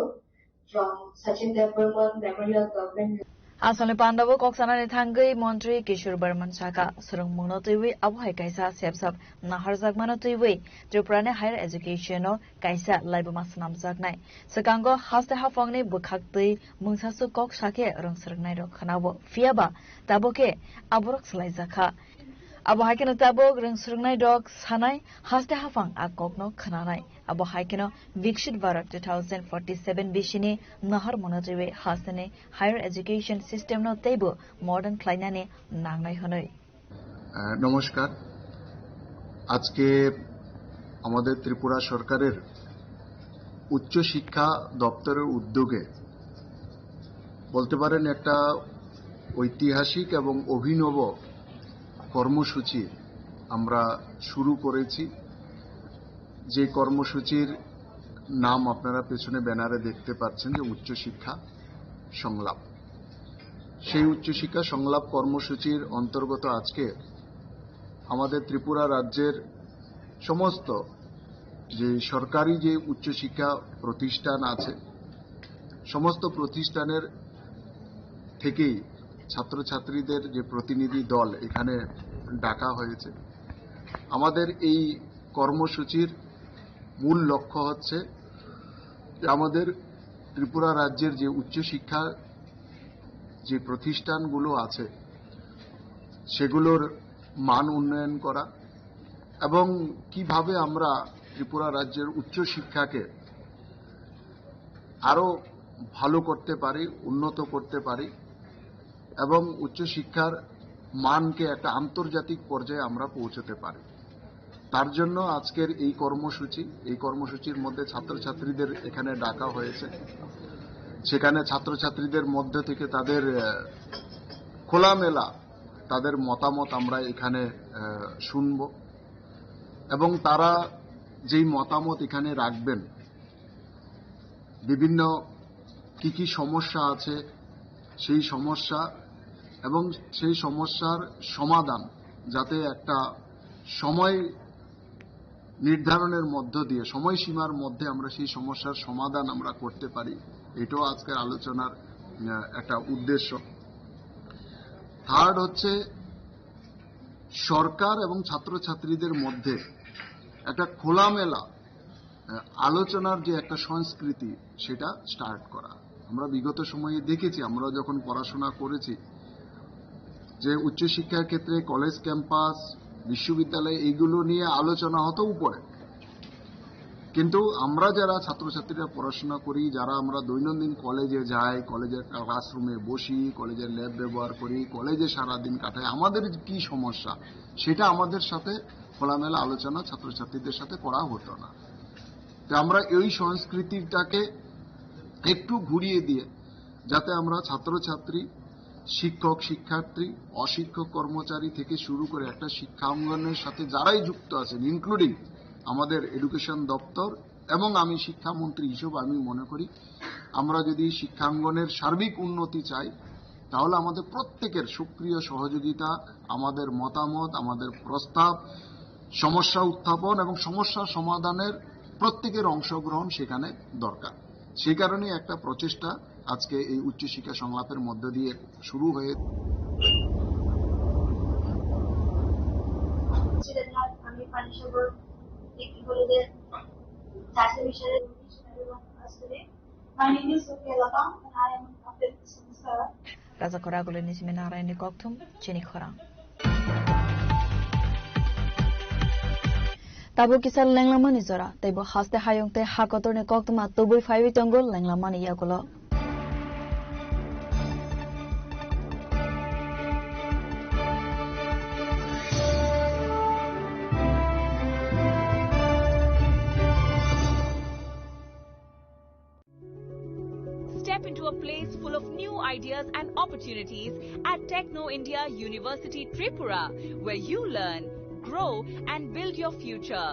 from Sachin Dev Burman Memorial Government. Asale Pandavo Koksana Thangai, Montri, Kishur Burman Saka, Surung Monotiwi, Abuhai Kaisa, Sepsap, Naharzak Manotiwi, Tripurane Higher Education, Kaisa, Libumasnam Zagnai, Sakango, Haste Hafongni, Bukakti, Mungsasu Kok Shake, Rungsurnai, Kanabo, Fiaba, Taboke, Aburok Slaizaka. Abo haikeno tabok rungsurnai dog sanai haste hafang akokno khananai abo haikeno Vikshit Bharat 2047 bishini nahar monotriwe hastene higher education system no tebo modern klainane nangnai honoi নমস্কার আজকে আমাদের ত্রিপুরা সরকারের উচ্চ শিক্ষা দপ্তরের উদ্যোগে বলতে পারেন একটা ঐতিহাসিক এবং অভিনব কর্মসূচি আমরা শুরু করেছি যে কর্মসূচির নাম আপনারা পেছনে ব্যানারে দেখতে পাচ্ছেন যে উচ্চ শিক্ষা সংলাপ সেই উচ্চ শিক্ষা সংলাপ কর্মসূচির অন্তর্গত আজকে আমাদের ত্রিপুরা রাজ্যের সমস্ত যে সরকারি যে উচ্চ শিক্ষা প্রতিষ্ঠান আছে সমস্ত প্রতিষ্ঠানের থেকেই ছাত্রছাত্রীদের যে প্রতিনিধি দল এখানে ডাকা হয়েছে আমাদের এই কর্মসূচির মূল লক্ষ্য হচ্ছে যে আমাদের ত্রিপুরা রাজ্যের যে উচ্চশিক্ষা যে প্রতিষ্ঠানগুলো আছে সেগুলোর মান উন্নয়ন করা এবং কিভাবে আমরা ত্রিপুরা রাজ্যের উচ্চশিক্ষাকে আরো ভালো করতে পারি উন্নত করতে পারি এবং উচ্চশিক্ষার মানকে একটা আন্তর্জাতিক পর্যায়ে আমরা পৌঁছতে পারি তার জন্য আজকের এই কর্মসূচির মধ্যে ছাত্রছাত্রীদের এখানে ডাকা হয়েছে সেখানে ছাত্রছাত্রীদের মধ্যে থেকে তাদের খোলামেলা তাদের মতামত আমরা এখানে শুনব এবং তারা যেই মতামত এখানে রাখবেন বিভিন্ন কি সমস্যা আছে সেই সমস্যা এবং সেই সমস্যার সমাধান যাতে একটা সময় নির্ধারণের মধ্য দিয়ে সময়সীমার মধ্যে আমরা সেই সমস্যার সমাধান আমরা করতে পারি এটাও আজকের আলোচনার একটা উদ্দেশ্য থার্ড হচ্ছে সরকার এবং ছাত্রছাত্রীদের মধ্যে একটা খোলামেলা আলোচনার যে একটা সংস্কৃতি সেটা স্টার্ট করা আমরা বিগত সময়ে দেখেছি আমরা যখন পড়াশোনা করেছি যে উচ্চশিক্ষার ক্ষেত্রে কলেজ ক্যাম্পাস বিশ্ববিদ্যালয় এইগুলো নিয়ে আলোচনা হতো উপরে কিন্তু আমরা যারা ছাত্রছাত্রীরা পড়াশোনা করি যারা আমরা দৈনন্দিন কলেজে যাই কলেজের ক্লাসরুমে বসি কলেজের ল্যাব ব্যবহার করি কলেজে সারাদিন কাটাই আমাদের কি সমস্যা সেটা আমাদের সাথে খোলামেলা আলোচনা ছাত্রছাত্রীদের সাথে করা হতো না তো আমরা এই সংস্কৃতিটাকে একটু ঘুরিয়ে দিয়ে যাতে আমরা ছাত্রছাত্রী শিক্ষক শিক্ষার্থী অশিক্ষক কর্মচারী থেকে শুরু করে একটা শিক্ষাঙ্গনের সাথে যারাই যুক্ত আছেন ইনক্লুডিং আমাদের এডুকেশন দপ্তর এবং আমি শিক্ষামন্ত্রী হিসেবে আমি মনে করি আমরা যদি শিক্ষাঙ্গনের সার্বিক উন্নতি চাই তাহলে আমাদের প্রত্যেকের সক্রিয় সহযোগিতা আমাদের মতামত আমাদের প্রস্তাব সমস্যা উত্থাপন এবং সমস্যা সমাধানের প্রত্যেকের অংশগ্রহণ সেখানে দরকার সেই কারণে একটা প্রচেষ্টা আজকে এই উচ্চশিক্ষা সংলাপের মধ্য দিয়ে শুরু হয়ে আমি পানিসাগর ডিগ্রি কলেজের চার সেমিস্টারের My name is Sophia Lata and I am a fifth semester. Raza Koragule Nisminara in Nikoktum, Chinikhora. Tabu Kisal Langlamani Zora, they were Haste Hayungte Hakotor Nikoktum at Tubu 5 Tongol, Langlamani Yakulo. Step into a place full of new ideas and opportunities at Techno India University Tripura, where you learn, grow and build your future.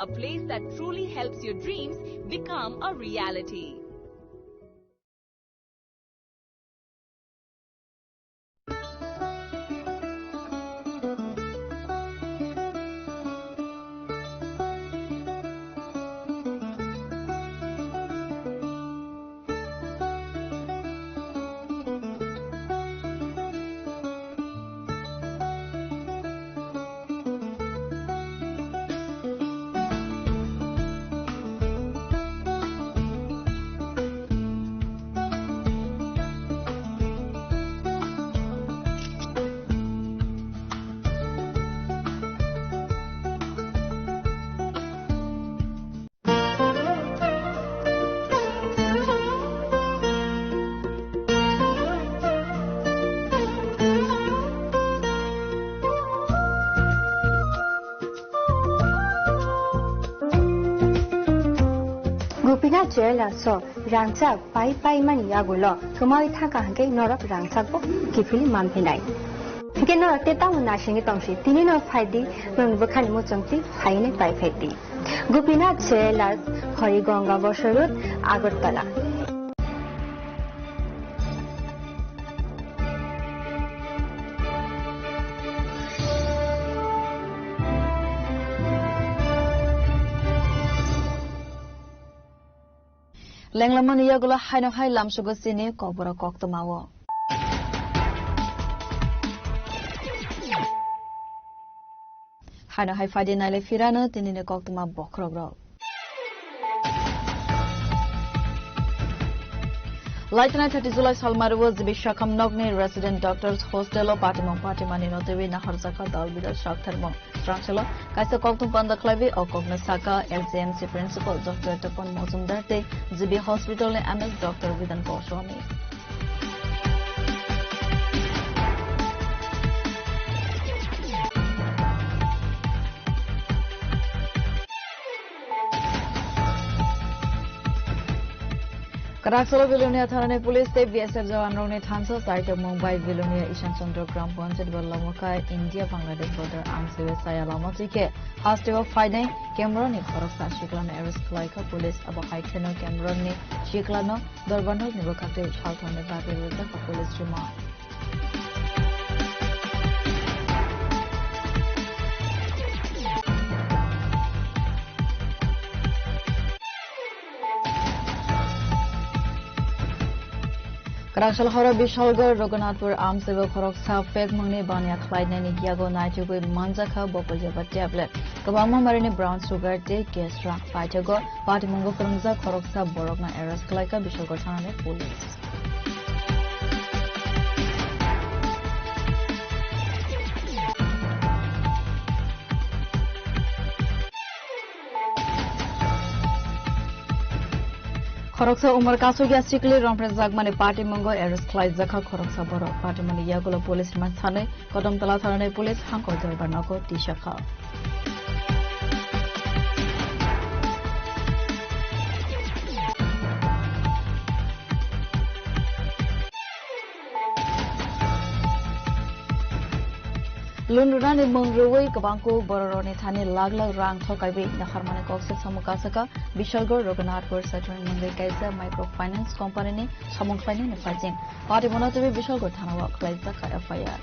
A place that truly helps your dreams become a reality. Gupina Jela so Rangsak Pai Mani Yagulo, Kumai Taka Hake Norok Rangsako, Kifili Mampinai. Hikeno Teta Nashing Tomshi, Tinino Pidi, when Vukan Mutsumti, Haine Pai Feti. Gupina Jela Horigonga Boshurut, Agotala. Langlamani Yagula Hino Hai Lamsugosini, Kobra Koktomawo. Hino Hai Fadinale Firana, Tinine Koktoma Bokrogro. Lieutenant Hatizulai Salmaru was the Bishakam Nogni resident doctors hostel of Patimon Patimani Notevi Naharzaka Dalbida Shakthermo. Structure Kaisa Koktum Panda Klavi or Kognasaka LCMC principal Dr. Topon Mozumdarte, Zibi Hospital MS Dr. Vidan Goswami. Karaksala Vilonia Tharane Police State BSF Jawan Rone Thansa site of Mumbai Vilonia Ishan Chandra Gram Panchayat Ballamukai India Bangladesh border arms with Sayalamotike Hasteo Fine Cameron Koroksa Shiklano Aris Klaika Police Abakai Keno Cameron Shiklano Dorbano Nibokate Chalton Battle with the police Juma. Karaksal Hora Bishalgar Roganatpur Arms Civil Koroksa Feg Mungni Banya Clyde Giago Naitugu Manzaka Bopojaba tablet. Kabama Marine Brown Sugar Tea Gestra Paitago Patimungo Kurumza Koroksa Borogna Eras Klaika Bishalgar Thane Police. Koroksa Umar Kasugia Sikli Rompres Zagmani Party Mungo Eris Clyde Zaka Koroksa Boro Party Mani Yagulo Police Mathane Kodam Tala Tharane Police Hanko Derbanako Tishaka. Lundurani Mungruwi Kabanku Bororoni Thani Lagla Rang Thokaibi Naharmane Koksik Samukasaka Bishalgor Roganatpur Saturn Mungai Kaisa Microfinance Company Samungfani Nefajin Party Monotobi Bishalgor Thanawa Klaizaka FIR.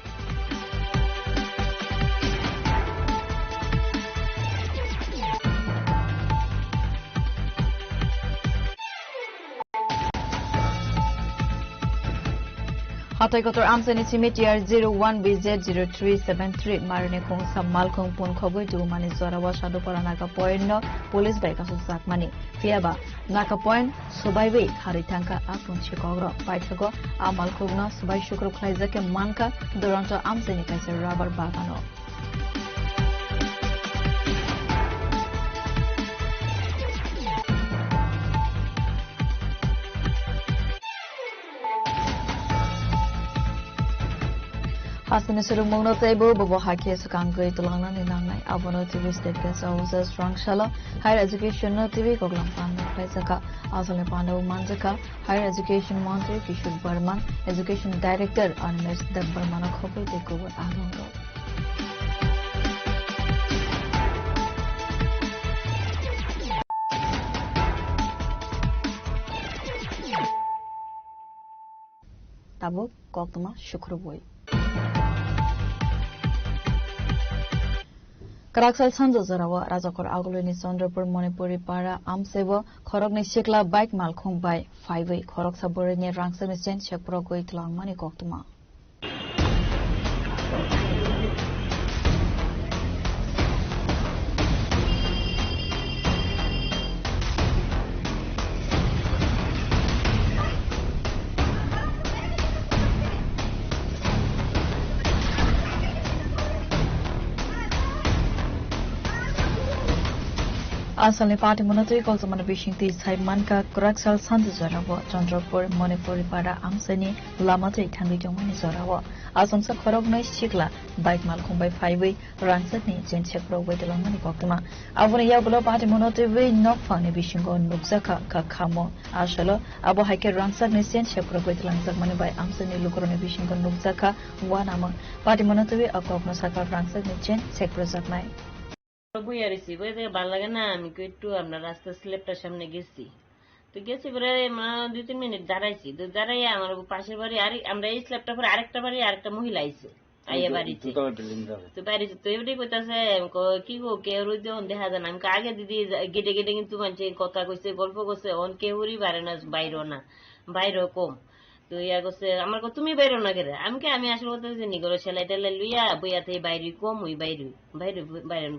Hataikotor Amsani Cimetière 01BZ0373 Marine Kong Malkong Pun Kogoi to Manizora Washado Paranaka Point no Police Bike Sak Mani Fiaba Naka Point Subaiwe Haritanka Apun Chicago Paitago Amalkogno Subai Shukru Klaizake Manka Duranto Amsani Kaisa Rubber Bagano Hasina Suru Mono Table, Bobo Haki Sakangui to Lana in Nanai, Abono TV State Gas Officer Strong Shala, Higher Education TV, Goglam Panda Plaisaka, Asale Panda Manzaka, Higher Education Montre, Kishur Burman, Education Director, Animes the Burmana Kopo, take over Alongo. Tabo, Koktuma, Shukruboy. Karaksal Sanjo Zarawa, Razakor Agulini Sondrapur Monipuri Para, Amsevo, Korogni Shikla Bike Malkong by 5-way, Korok Saborine Rangsan Chen, Chepro Goitlang Mani Koktuma. Asalni party monotri also manabishing the Saimanka Karaksal Sanzarawa, Chandrapur, Monipuri Para, Amsani, Lamate, Tangi Jomani Zorawa, Asamsa Korogno Shikla, Bike Malcolm by 5-way, Ransani, Jen Chepro with the Lomani Koktuma. Avon Yabulo party monotri, no funny wishing on Nubzaka, Kakamo, Ashalo, Abo Hike Ransak Nisian Chepro with Lansak Money by Amsani, Lukoroni wishing on Nubzaka, one among party monotri, a Koknosaka Ransak Nichen, Sekprozak Nai. বইয়া রয়েছি বই থেকে ভালো লাগে না আমি একটু আপনার রাস্তার স্ল্যাবটার সামনে গেছি তো গেছি পরে 2-3 মিনিট দাঁড়াইছি তো দাঁড়াইয়া আমার পাশের বাড়ি আর আমরা এই স্ল্যাবটা পরে আরেকটা বাড়ি আরেকটা মহিলা আইছে আইয়া বাড়িতে তো বাড়িতে তো এবারে কইতাছে কি গো কেউ রইতে দেখা যায় না আমি আগে দিদি গেটে গেটে কিন্তু মানুষ কথা কইছে গল্প করছে অন কেউরই বাইরে না বাইরে কম তো ইয়া করছে আমার তুমি বাইরে না কেরে আমি আসলে বলতে জানি গো সেলাই টেলাই লইয়া বইয়া থেকে বাইরে কম ওই বাইরে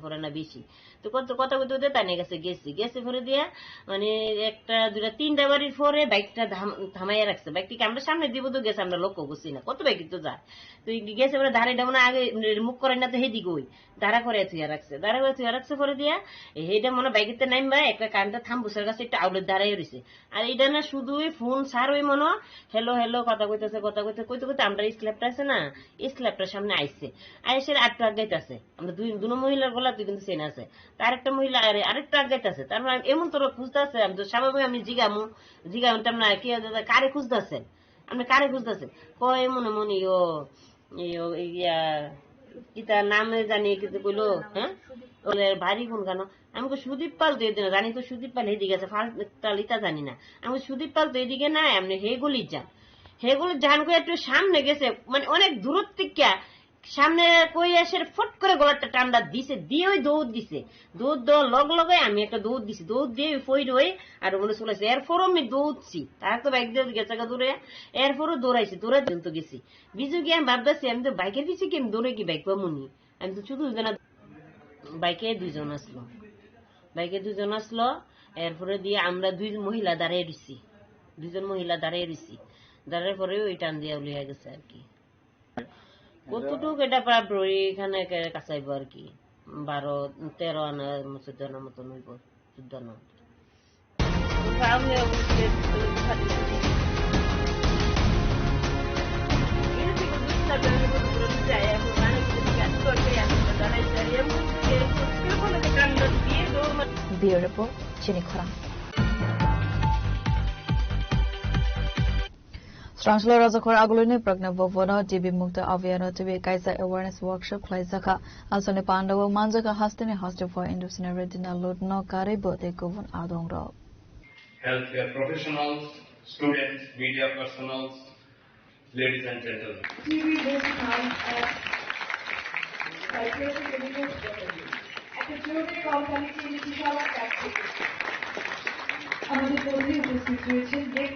পড়ে না বেশি তো কথা কইতে তাই কাছে গেছি পরে দিয়া মানে 1-2-3টা বাড়ির পরে বাইকটা থামাইয়া রাখছে বাইকটিকে আমরা সামনে দিব তো গেছে আমরা লক্ষ্য করছি না কত বাইক তো যায় তো গেছে পরে ধারেটা মনে আগে মুখ করে না তো হেদিকে ওই দাঁড়া করে থুয়া রাখছে পরে দিয়া এইটা মনে বাইকেতে নামবা একটা কানটা থামবুসের কাছে একটা আউলের দাঁড়াই রয়েছে আর এটা না শুধুই ফোন সার ওই মনে হেলো হেলো কথা কইতে কইতে আমরা স্ল্যাবটা আছে না স্ল্যাবটার সামনে আইছে আইসে আরেকটা আগাইতেছে আমরা দুই মহিলার গলা তুই কিন্তু চেনা আছে তার একটা মহিলা আরেকটা আগাইতেছে তারপর এমন তোর খুঁজতেছে আমি তো স্বাভাবিক আমি জিগামু না কি কারে খুঁজতেছেন আপনি কারে খুঁজতেছেন কয় মনে মনে ইয়া কি তার নাম জানি কিছু কইলো হ্যাঁ ওলে ভারী কোন কেন আমি সুদীপ পাল তো এদিকে জানি তো সুদীপ পাল এদিকে আছে ফালতালিতা জানি না আমি সুদীপ পাল তো এদিকে না আপনি হেগুলি যান করে একটু সামনে গেছে মানে অনেক দূরত্ব থেকে সামনে কই এসে ফট করে গলাটা টান্ডা দিছে দিয়ে ওই দৌড় দিছে দৌড় দেওয়ার লগে আমি একটা দৌড় দিছি দৌড় দিয়ে ফই রয়ে আর মনে চলেছে এরপরও আমি দৌড়ছি তার তো বাইক দিয়ে গেছে দূরে এরপরও দৌড়াইছি দৌড়াই তো গেছি বিজু গিয়ে আমি ভাবতেছি আমি তো বাইকের পিছিয়ে কি আমি দৌড়ে কি বাইক পামুনি আমি তো শুধু বাইকে দুজন আসলো এরপরে দিয়ে আমরা দুজন মহিলা দাঁড়িয়ে রইছি দাঁড়ার পরে ওই টান দিয়ে উলিয়া গেছে আর কি কতটুক এটা প্রায় এখানে কাছাইব আর কি 12-13 আনা 14 আনা মতন হইব 14 আনা Bureau Report, Chini Khorang. Strangslo Razakor Aguluni Pragna Vovono, DB Mukta Aviano TV Kaisa Awareness Workshop Klaisaka, Asone Pandawa Manjaka Hastini Hostel for Indusina Redina Lodno Karibo, they govern Adongro. Healthcare professionals, students, media personnel, ladies and gentlemen. TV based on psychiatric medical strategy. At the Jewelry Company, Inshallah practice. আমাদের পরিচিত situation দেখ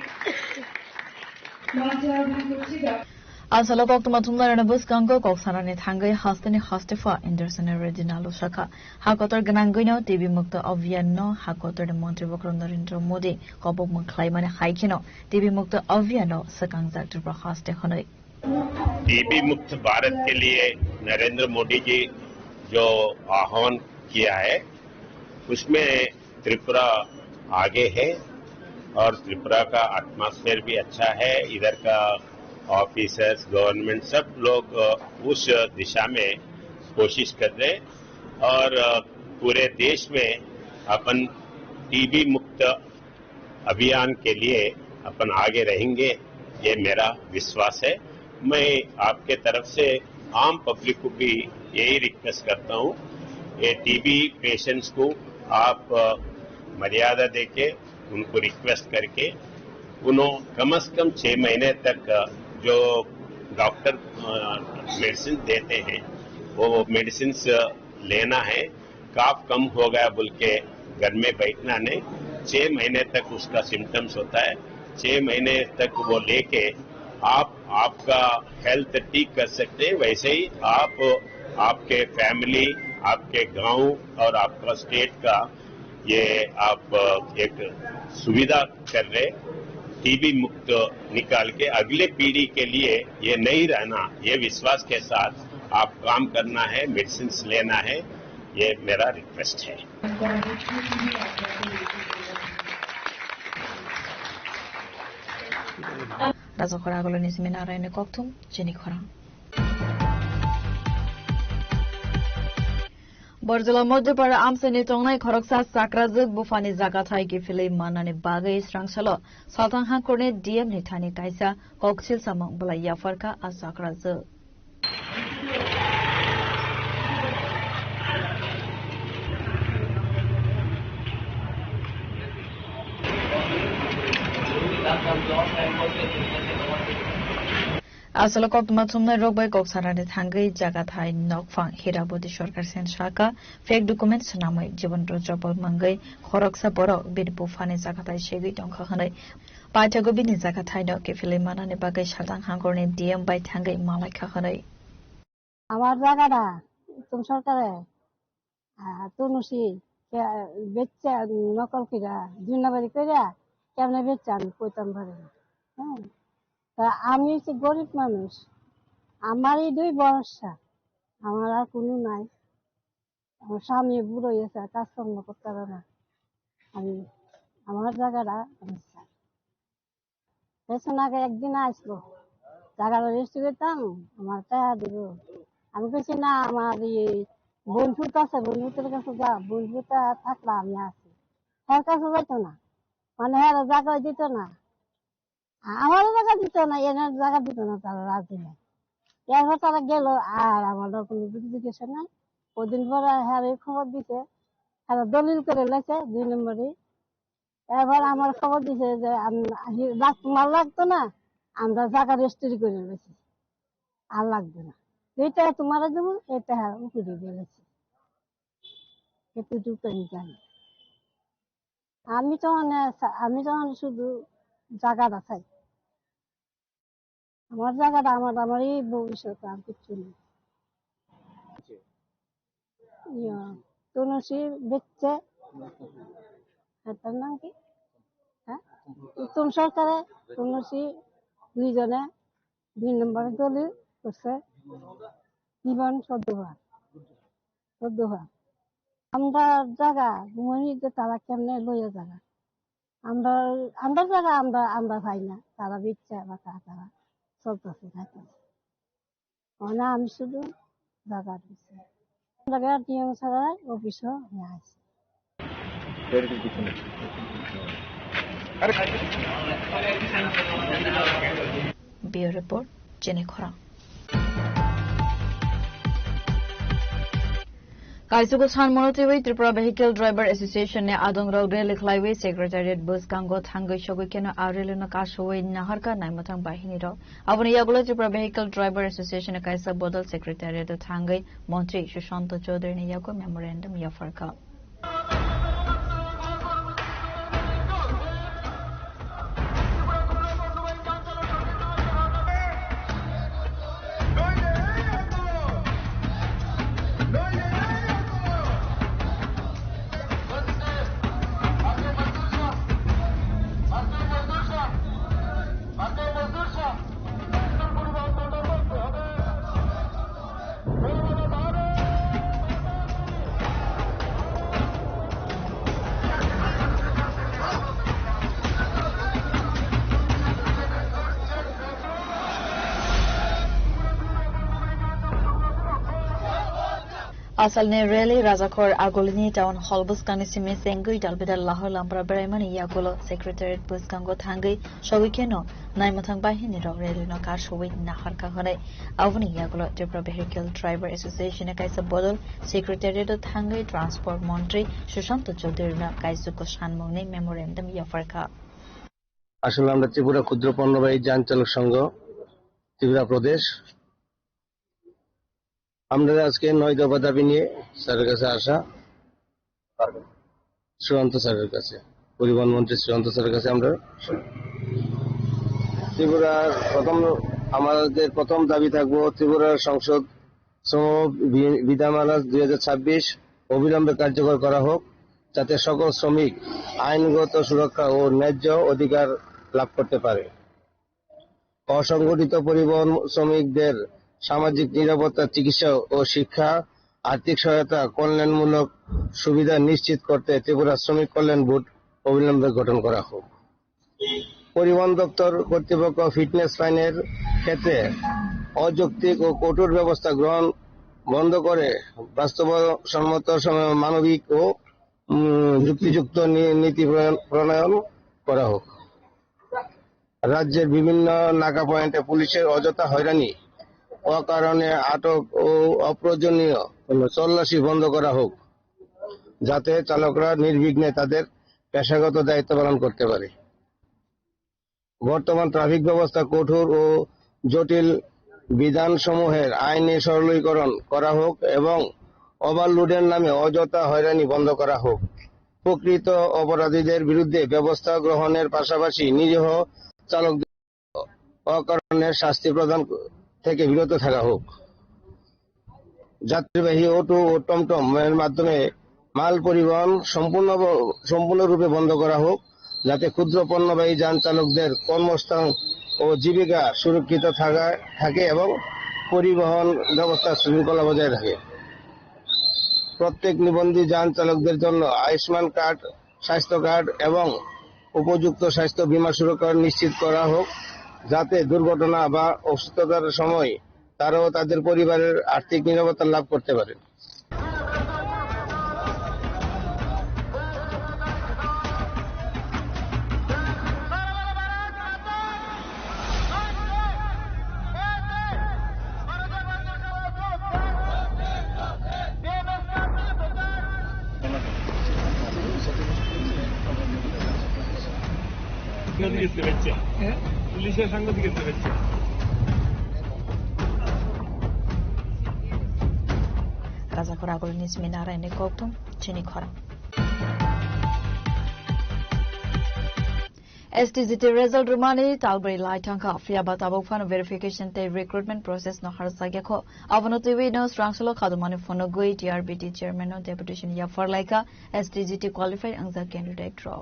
Asalo kok tuma tumla na bus kanggo kok sanane thangai hastani hastefa Anderson Redinalo Shaka hakotor ganangoino TV mukta aviano hakotor de Montre Bokron Narendra Modi kobok mukhlai mane haikino TV mukta aviano sakangza tripura haste honoi TB मुक्त भारत के लिए नरेंद्र मोदी जी जो आह्वान किया है उसमें त्रिपुरा आगे है और त्रिपुरा का एटमॉस्फेयर भी अच्छा है इधर का ऑफिसर्स गवर्नमेंट सब लोग उस दिशा में कोशिश कर रहे और पूरे देश में अपन टीबी मुक्त अभियान के लिए अपन आगे रहेंगे ये मेरा विश्वास है मैं आपके तरफ से आम पब्लिक को भी यही रिक्वेस्ट करता हूं ये टीबी पेशेंट्स को आप मर्यादा देके उनको रिक्वेस्ट करके उन्होंने कम से कम 6 महीने तक जो डॉक्टर मेडिसिन देते हैं वो मेडिसिन लेना है काफ कम हो गया बोल के घर में बैठना नहीं 6 महीने तक उसका सिम्टम्स होता है 6 महीने तक वो लेके आप आपका हेल्थ ठीक कर सकते हैं वैसे ही आप आपके फैमिली आपके गांव और आपका स्टेट का ये आप एक सुविधा कर रहे टीबी मुक्त निकाल के अगले पीढ़ी के लिए ये नहीं रहना ये विश्वास के साथ आप काम करना है मेडिसिन लेना है ये मेरा रिक्वेस्ट है Razo khora golo ni seminar ne koktum jeni khora Borjala Modipara Amsani Tongnai Khoroksa Sakrazuk Bufani Zagathai Gifili Manani Bagai Strangsalo Sultan Hankone DM Nitani Kaisa Koksil Samong Balaya Farka Asakrazuk Asalo kok matumna rogbai kok sarane thangai jaga thai nokfang hirabodi sarkar sen shaka fake documents namai jibon rojabal mangai khoroksa borok birbu fane jaga thai shegi tongkha hanai paithago bini jaga thai no ke file manane bagai sartang hangorne DM bai thangai malai kha hanai আমার জায়গাটা তুমি সরকারে তুনুসি বেচা নকল কিরা দুই নাম্বারি কইরা কেমনে বেচা আমি কইতাম পারি না হ্যাঁ তা আমি হচ্ছে গরিব মানুষ আমার এই 2 বর্ষা আমার আর কোনো নাই আমার স্বামী বুড়ো হয়েছে কাজকর্ম করতে পারে না আমি আমার জায়গাটা আমি চাই পেছন আগে একদিন আসলো জায়গাটা রেস্ট করতাম আমার টাকা দিব আমি বলছি না আমার বন্ধুত আছে বন্ধুদের কাছে যা বন্ধুটা থাকলে আমি আছি তার কাছে যাইতো না মানে হ্যাঁ জায়গা দিত না আমারও জায়গা দিত না এনার জায়গা দিত না তারা রাজি নেই এরপর তারা গেল আর আমার কোনো জিজ্ঞাসা নাই ওদিন পরে হ্যাঁ খবর দিছে হ্যাঁ দলিল করে লেছে 2 নম্বরে এবার আমার খবর দিছে যে মাল লাগতো না আমরা জায়গা রেজিস্ট্রি করে লেছি আর লাগবে না এইটা তোমার দেবো এটা হ্যাঁ উপরে বলেছি এতটুকু আমি জানি আমি তো শুধু জায়গাটা চাই আমার জায়গাটা আমারই ভবিষ্যৎ আর কিছু নেই তুলসী বেচছে তার নাম কি হ্যাঁ তুম সরকারে তুলসী 2 জনে 2 নম্বরে দলিল করছে জীবন 14 বার আমরা জায়গা মহিলাদের তারা কেমনে লইয়া জায়গা আমরা জায়গা আমরা পাই না তারা বিচ্ছা বা তারা চলতেছে খাইতেছে না আমি শুধু জায়গা দিচ্ছি জায়গার নিয়ম ছাড়া অফিসও নিয়ে আসছি Bureau Report Jenny Khora Kaisugo Chan Monotiwi Tripura Vehicle Driver Association ne Adong Road Rail Highway Secretariat Bus Kango Thangai Shogo Kena Arelena Kashoi Naharka Naimatang Bahini Ro Avani Yagulo Tripura Vehicle Driver Association Kaisa Bodal Secretariat Thangai Montri Shushanto Chaudhary ne Yago Memorandum Yafarka Asalne rally Rajakor Agolini Town Hall Buskani Simi Sengui Dalbida Lahor Lampra Beremani Yagulo Secretariat Buskango Tangi Shawikeno Naimatang Bahini Rally no Kashawi Nahar Kahare Avani Yagulo Tripura Vehicle Driver Association Kaisa Bodol Secretariat Tangi Transport Montri Shushanto Chodirna Kaisuko Shanmoni Memorandum Yafarka আসলে আমরা ত্রিপুরা ক্ষুদ্র পণ্যবাহী যান চালক সংঘ ত্রিপুরা প্রদেশ আমরা আজকে 9 দফা দাবি নিয়ে স্যারের কাছে আসা শ্রীকান্ত স্যারের কাছে পরিবহন মন্ত্রী শ্রীকান্ত স্যারের কাছে আমরা ত্রিপুরার আমাদের প্রথম দাবি থাকবো ত্রিপুরার সংসদ বিধানমালা 2026 অবিলম্বে কার্যকর করা হোক যাতে সকল শ্রমিক আইনগত সুরক্ষা ও ন্যায্য অধিকার লাভ করতে পারে অসংগঠিত পরিবহন শ্রমিকদের সামাজিক নিরাপত্তা চিকিৎসা ও শিক্ষা আর্থিক সহায়তা কল্যাণমূলক সুবিধা নিশ্চিত করতে ত্রিপুরা শ্রমিক কল্যাণ বোর্ড অবিলম্বে গঠন করা হোক পরিবহন দপ্তর কর্তৃপক্ষ ফিটনেস ফাইনের ক্ষেত্রে অযৌক্তিক ও কঠোর ব্যবস্থা গ্রহণ বন্ধ করে বাস্তবসম্মত মানবিক ও যুক্তিযুক্ত নীতি প্রণয়ন করা হোক রাজ্যের বিভিন্ন নাকা পয়েন্টে পুলিশের অযথা হয়রানি অকারণে আটক ও অপ্রয়োজনীয় তল্লাশি বন্ধ করা হোক যাতে চালকরা নির্বিঘ্নে তাদের পেশাগত দায়িত্ব পালন করতে পারে বর্তমান ট্রাফিক ব্যবস্থা কঠোর ও জটিল বিধানসমূহের আইনি সরলীকরণ করা হোক এবং ওভারলোডের নামে অযথা হয়রানি বন্ধ করা হোক প্রকৃত অপরাধীদের বিরুদ্ধে ব্যবস্থা গ্রহণের পাশাপাশি নিরীহ চালকদের অকারণে শাস্তি প্রদান থেকে বিরত থাকা হোক যাত্রীবাহী অটো ও টমটম এর মাধ্যমে মাল পরিবহন সম্পূর্ণরূপে বন্ধ করা হোক যাতে ক্ষুদ্র পণ্যবাহী যান চালকদের কর্মস্থান ও জীবিকা সুরক্ষিত থাকে এবং পরিবহন ব্যবস্থা শৃঙ্খলা বজায় থাকে প্রত্যেক নিবন্ধী যান চালকদের জন্য আয়ুষ্মান কার্ড স্বাস্থ্য কার্ড এবং উপযুক্ত স্বাস্থ্য বীমা সুরক্ষা নিশ্চিত করা হোক যাতে দুর্ঘটনা বা অসুস্থতার সময় তারাও তাদের পরিবারের আর্থিক নিরাপত্তা লাভ করতে পারে পুলিশের সাংবাদিক হচ্ছে Rajakor Agolini Seminara ini Koktum Chini Khora STGT result rumani Talbury Laitanka Fiabat Abofan verification te recruitment process no harsageko Avanotivi no Strangsolo Kadumani Fonogui TRBT chairman no deputation ya for laika STGT qualified angza candidate draw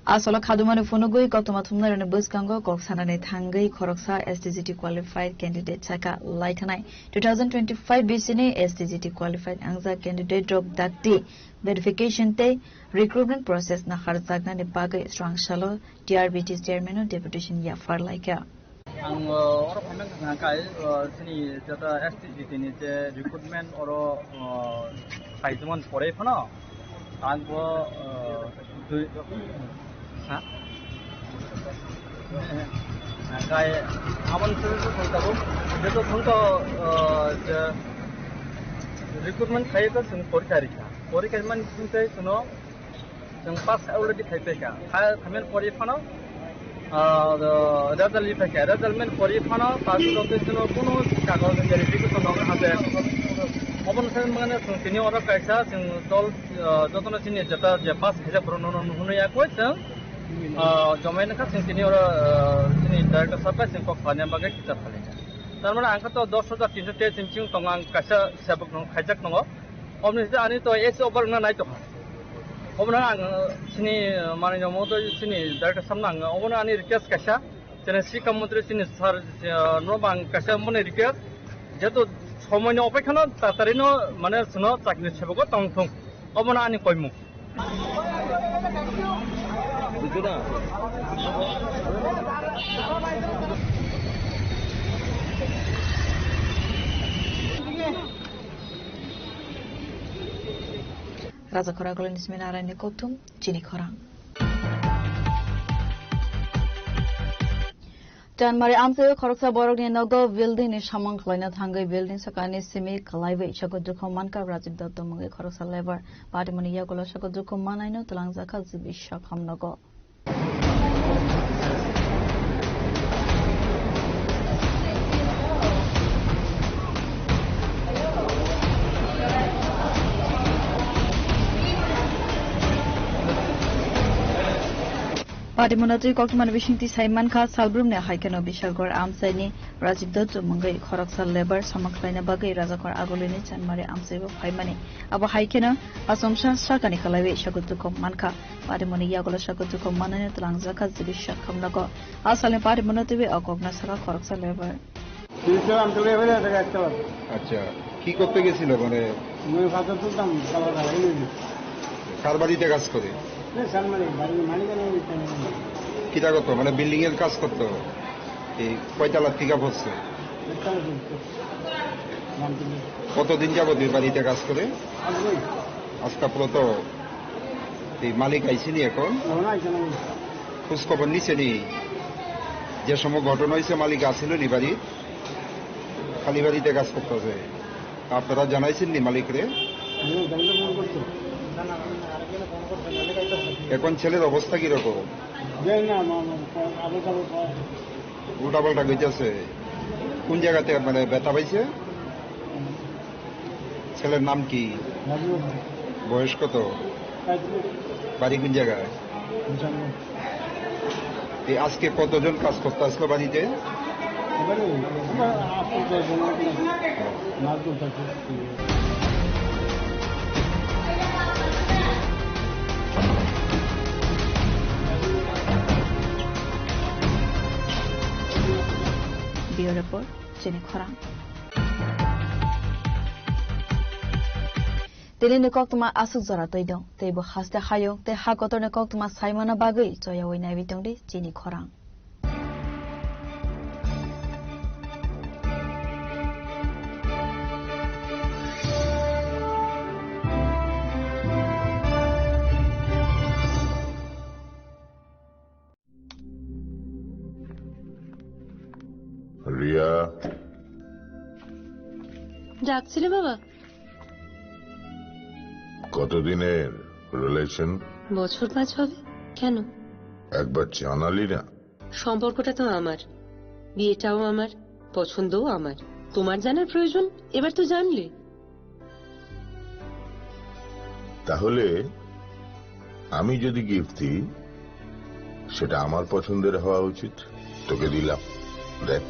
Asolo Kadumani Fonogui Gotomatumner and Buskango Koksanane Tangai Koroksa STGT qualified candidate Chaka Laitanai 2025 BCNA STGT qualified Angza candidate drop Dakti verification te recruitment process na Harzagna ne Bagai Strong Shallow TRBT chairman deputation ya far like Ang oro phamen kai sini jata STGT ni je recruitment oro saizman pore phano angbo kai amon se thongtabo jeto thongto je recruitment khai ka sung porikari man suntai suno jang pass already khai peka khamen pore phano result লিখে result men pore phano pass করতে জন্য কোনো কাগজ verification হবে হাতে অবনসন মানে তিনি ওরা কাইসা দল যতন চিনি যেটা যে পাস হেজা প্রণন হুনয়া কইছেন জমাইনা কা তিনি ওরা তিনি ডাইরেক্টর সাপ্লাই সিং কক ফানে বাগে কিতা ফালে তার মানে আঙ্কা তো 10,300 তে চিমচিং তং আং কাইসা সেবক নং খাইজাক নং অমনি আনি তো এসে ওপর না নাই তো অবনা আং সিনি মানে মতো সিনি ডাইরেক্টর সামনে আং অবনা আনি রিকোয়েস্ট কাশা যেন শিক্ষা মন্ত্রী সিনি স্যার নবাং কাশা মনে রিকোয়েস্ট যেহেতু সময়নি অপেক্ষা তাড়াতাড়ি মানে শুনো চাকরি সেবক টং থং অবনা আনি কইমু Raza Khoragol Nismi Narayan Kotum, Jini Khorang. Janmari Amse Khoroksa Borogni Nogo building is Shamang Klina Tangai building Sakani Simi Kalaive Shakoduko Manka Rajib Dotomungi Khoroksa Lever, Badimani Yagola Shakoduko Manino, Talangzaka Zibisha Kamnogo. Party Monatri Kokman wishing to Simon Ka Salbrum ne Haikano Bishagor Amsani, Rajib Dot Mungai, Khoroksa Leber, Samaklina Bagay, Razakor Agolini, and Mari Amsevo Haimani. Aba Haikano, Assumption Shakani Kalavi, Shakutuko Manka, Party Moni Yagola Shakutuko Manan, Langzaka Zibisha Kamnago, Asalim Party Monativi, Okognasaka, Khoroksa Leber. আচ্ছা কি করতে গেছিল মানে কার বাড়িতে কাজ করে কিটা করতো মানে বিল্ডিং এর কাজ করতো এই কয়তলা থেকে পড়ছে কতদিন যাবত বাড়িতে কাজ করে আজকা তো এই মালিক আইসিনি এখন খোঁজ খবর নিছে নি যে সময় ঘটনা হয়েছে মালিক আসিল নি বাড়ি খালি বাড়িতে কাজ করতেছে আপনারা জানাইছেন নি মালিকরে এখন ছেলের অবস্থা কিরকম উল্টা পাল্টা গেছে কোন জায়গাতে মানে ব্যথা পাইছে ছেলের নাম কি বয়স কত বাড়ি কোন জায়গায় এই আজকে কতজন কাজ করতে আসলো বাড়িতে Bureau Report, Jenny Khorang. Tili nikok tuma asuk zara toidong, teibo haste hayong, te hakotor nikok tuma saimana bagay, joya wina bitong di Jenny Khorang. Riya ডাকছিলে বাবা কতদিনের রিলেশন বছর 5 হবে কেন একবার জানালি না সম্পর্কটা তো আমার বিয়েটাও আমার পছন্দও আমার তোমার জানার প্রয়োজন এবার তো জানলে তাহলে আমি যদি গিফট দিই সেটা আমার পছন্দের হওয়া উচিত তোকে দিলাম দেখ